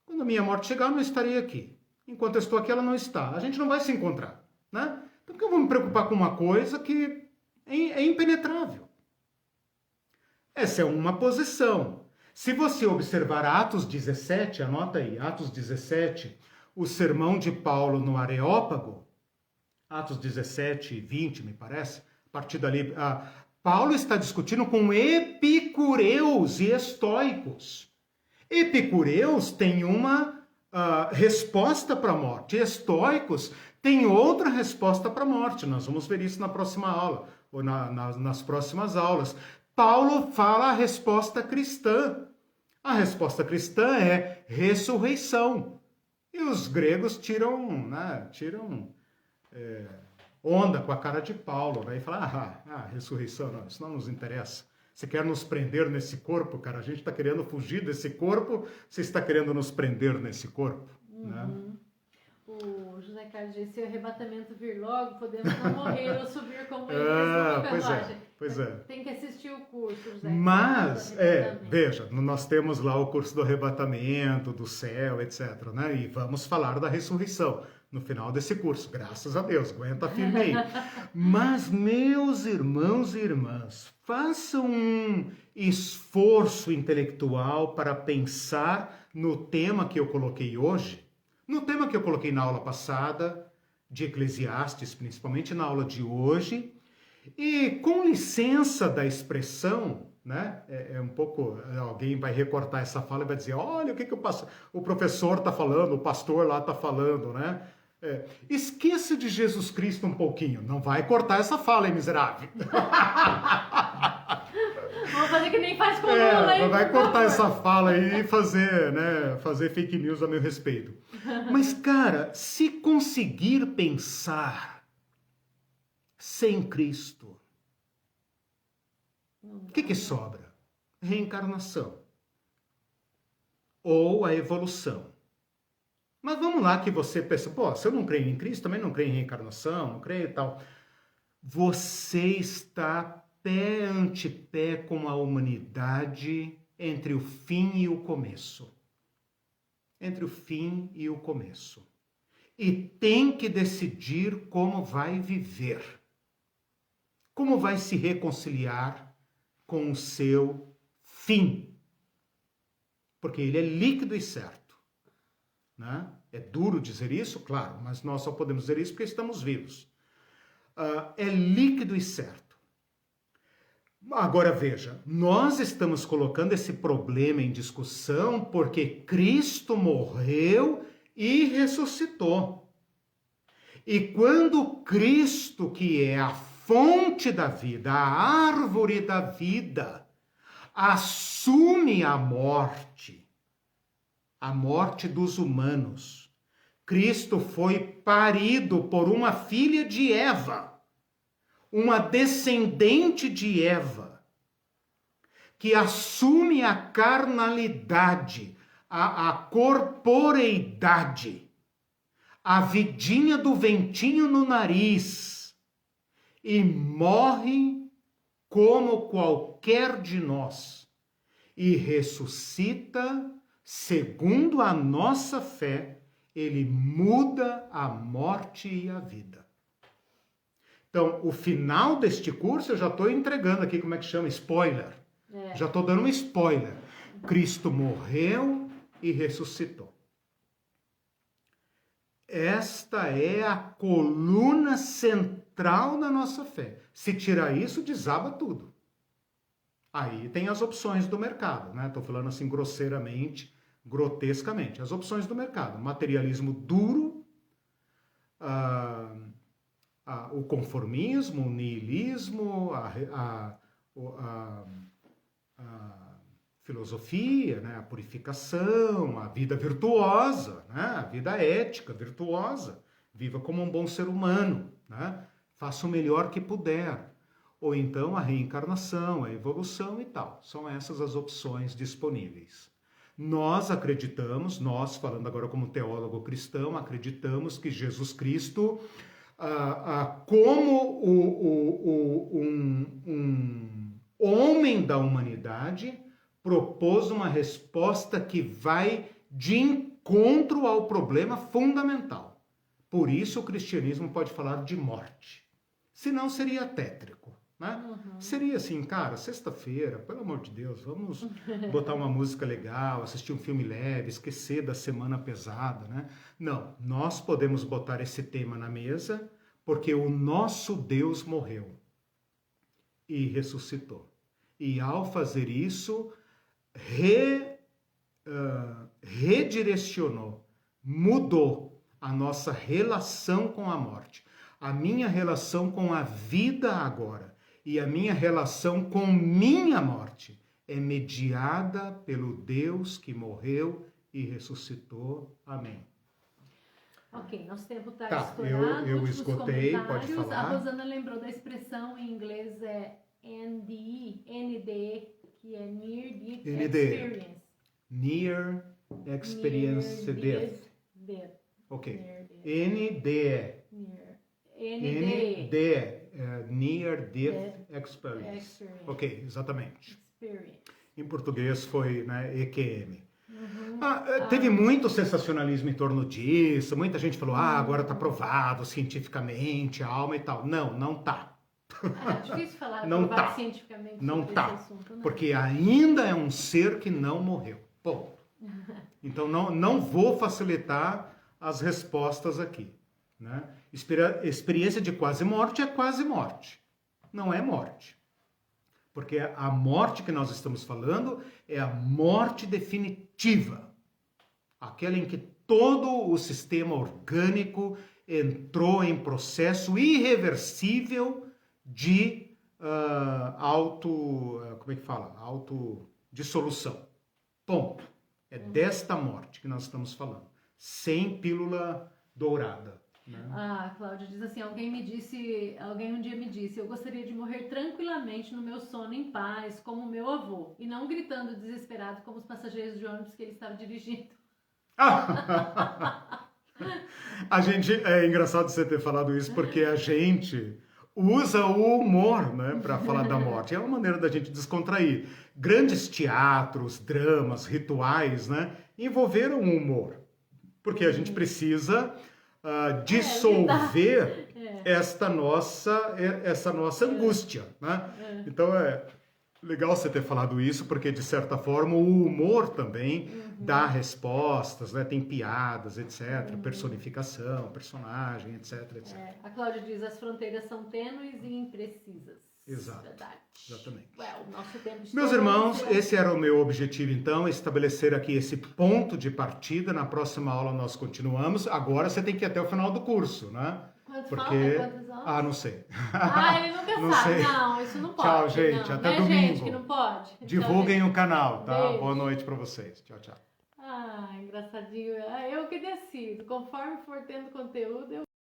Quando a minha morte chegar, eu não estarei aqui. Enquanto eu estou aqui, ela não está. A gente não vai se encontrar. Né? Então, por que eu vou me preocupar com uma coisa que é impenetrável? Essa é uma posição. Se você observar Atos 17, anota aí, Atos 17, o sermão de Paulo no Areópago, Atos 17, 20, me parece, a partir dali... Paulo está discutindo com epicureus e estoicos. Epicureus têm uma resposta para a morte. Estoicos têm outra resposta para a morte. Nós vamos ver isso na próxima aula, ou nas próximas aulas. Paulo fala a resposta cristã. A resposta cristã é ressurreição. E os gregos tiram onda com a cara de Paulo, né? E fala, ressurreição, não, isso não nos interessa. Você quer nos prender nesse corpo, cara? A gente está querendo fugir desse corpo, você está querendo nos prender nesse corpo, né? O José Carlos disse, se o arrebatamento vir logo, podemos não morrer ou subir como eles Pois é. Tem que assistir o curso, José. Mas, veja, nós temos lá o curso do arrebatamento, do céu, etc, né? E vamos falar da ressurreição no final desse curso, graças a Deus, aguenta firme aí. Mas, meus irmãos e irmãs, façam um esforço intelectual para pensar no tema que eu coloquei hoje, no tema que eu coloquei na aula passada, de Eclesiastes, principalmente na aula de hoje, e com licença da expressão, né? Um pouco, alguém vai recortar essa fala e vai dizer, olha o que o professor está falando, o pastor lá está falando, né? Esqueça de Jesus Cristo um pouquinho, não vai cortar essa fala, hein, miserável? Vamos fazer que nem faz com o Lula, hein? Não vai cortar essa fala aí e fazer fake news a meu respeito. Mas, cara, se conseguir pensar sem Cristo, o que sobra? Reencarnação. Ou a evolução. Mas vamos lá que você pensa, pô, se eu não creio em Cristo, também não creio em reencarnação, não creio e tal. Você está pé ante pé com a humanidade entre o fim e o começo. Entre o fim e o começo. E tem que decidir como vai viver. Como vai se reconciliar com o seu fim. Porque ele é líquido e certo. Né? É duro dizer isso, claro, mas nós só podemos dizer isso porque estamos vivos. É líquido e certo. Agora veja, nós estamos colocando esse problema em discussão porque Cristo morreu e ressuscitou. E quando Cristo, que é a fonte da vida, a árvore da vida, assume a morte dos humanos, Cristo foi parido por uma filha de Eva, uma descendente de Eva, que assume a carnalidade, a corporeidade, a vidinha do ventinho no nariz e morre como qualquer de nós e ressuscita segundo a nossa fé. Ele muda a morte e a vida. Então, o final deste curso eu já estou entregando aqui, como é que chama? Spoiler. Já estou dando um spoiler. Cristo morreu e ressuscitou. Esta é a coluna central da nossa fé. Se tirar isso, desaba tudo. Aí tem as opções do mercado, né? Estou falando assim grosseiramente, grotescamente. As opções do mercado. Materialismo duro, o conformismo, o niilismo, a filosofia, né? A purificação, a vida virtuosa, né? A vida ética, virtuosa. Viva como um bom ser humano, né? Faça o melhor que puder. Ou então a reencarnação, a evolução e tal. São essas as opções disponíveis. Nós acreditamos, nós falando agora como teólogo cristão, acreditamos que Jesus Cristo, como um homem da humanidade, propôs uma resposta que vai de encontro ao problema fundamental. Por isso o cristianismo pode falar de morte. Senão seria tétrico. Né? Uhum. Seria assim, cara, sexta-feira, pelo amor de Deus, vamos botar uma música legal, assistir um filme leve, esquecer da semana pesada, né? Não, nós podemos botar esse tema na mesa porque o nosso Deus morreu e ressuscitou. E ao fazer isso, redirecionou, mudou a nossa relação com a morte, a minha relação com a vida agora. E a minha relação com minha morte é mediada pelo Deus que morreu e ressuscitou. Amém. Ok, nosso tempo está estourado. Eu esgotei, pode falar. A Rosana lembrou da expressão em inglês NDE, que é Near Death Experience. Near Experience Death. Death. Ok. Near death. NDE. NDE. NDE. Near Death Experience. Experience. Ok, exatamente. Experience. Em português foi, né, EQM. Teve muito sensacionalismo em torno disso, muita gente falou, agora está provado cientificamente, a alma e tal. Não, não tá. É difícil falar Não provar tá. cientificamente Não sobre tá, esse assunto, né? porque ainda é um ser que não morreu. Ponto. Então não vou facilitar as respostas aqui. Né? Experiência de quase morte é quase morte, não é morte. Porque a morte que nós estamos falando é a morte definitiva. Aquela em que todo o sistema orgânico entrou em processo irreversível de autodissolução. Ponto. É desta morte que nós estamos falando. Sem pílula dourada. Né? Cláudia diz assim, alguém um dia me disse, eu gostaria de morrer tranquilamente no meu sono em paz, como o meu avô, e não gritando desesperado como os passageiros de ônibus que ele estava dirigindo. A gente, é engraçado você ter falado isso, porque a gente usa o humor, né, para falar da morte. É uma maneira da gente descontrair. Grandes teatros, dramas, rituais, né, envolveram o humor, porque a gente precisa dissolver essa nossa angústia, né? Então é legal você ter falado isso, porque de certa forma o humor também dá respostas, né? Tem piadas, etc, personificação, personagem, etc, etc. A Cláudia diz, as fronteiras são tênues e imprecisas. Exato. Verdade. Exatamente. O nosso tempo Meus irmãos, esse era o meu objetivo, então, estabelecer aqui esse ponto de partida. Na próxima aula nós continuamos. Agora você tem que ir até o final do curso, né? Porque... Quantas aulas? Não sei. Ele nunca Não sabe. sei. Não, isso não pode. Tchau, gente. Não. Até Não é domingo. gente que não pode. Divulguem tchau, o canal, tá? Beijo. Boa noite pra vocês. Tchau, tchau. Engraçadinho. Eu que decido. Conforme for tendo conteúdo, eu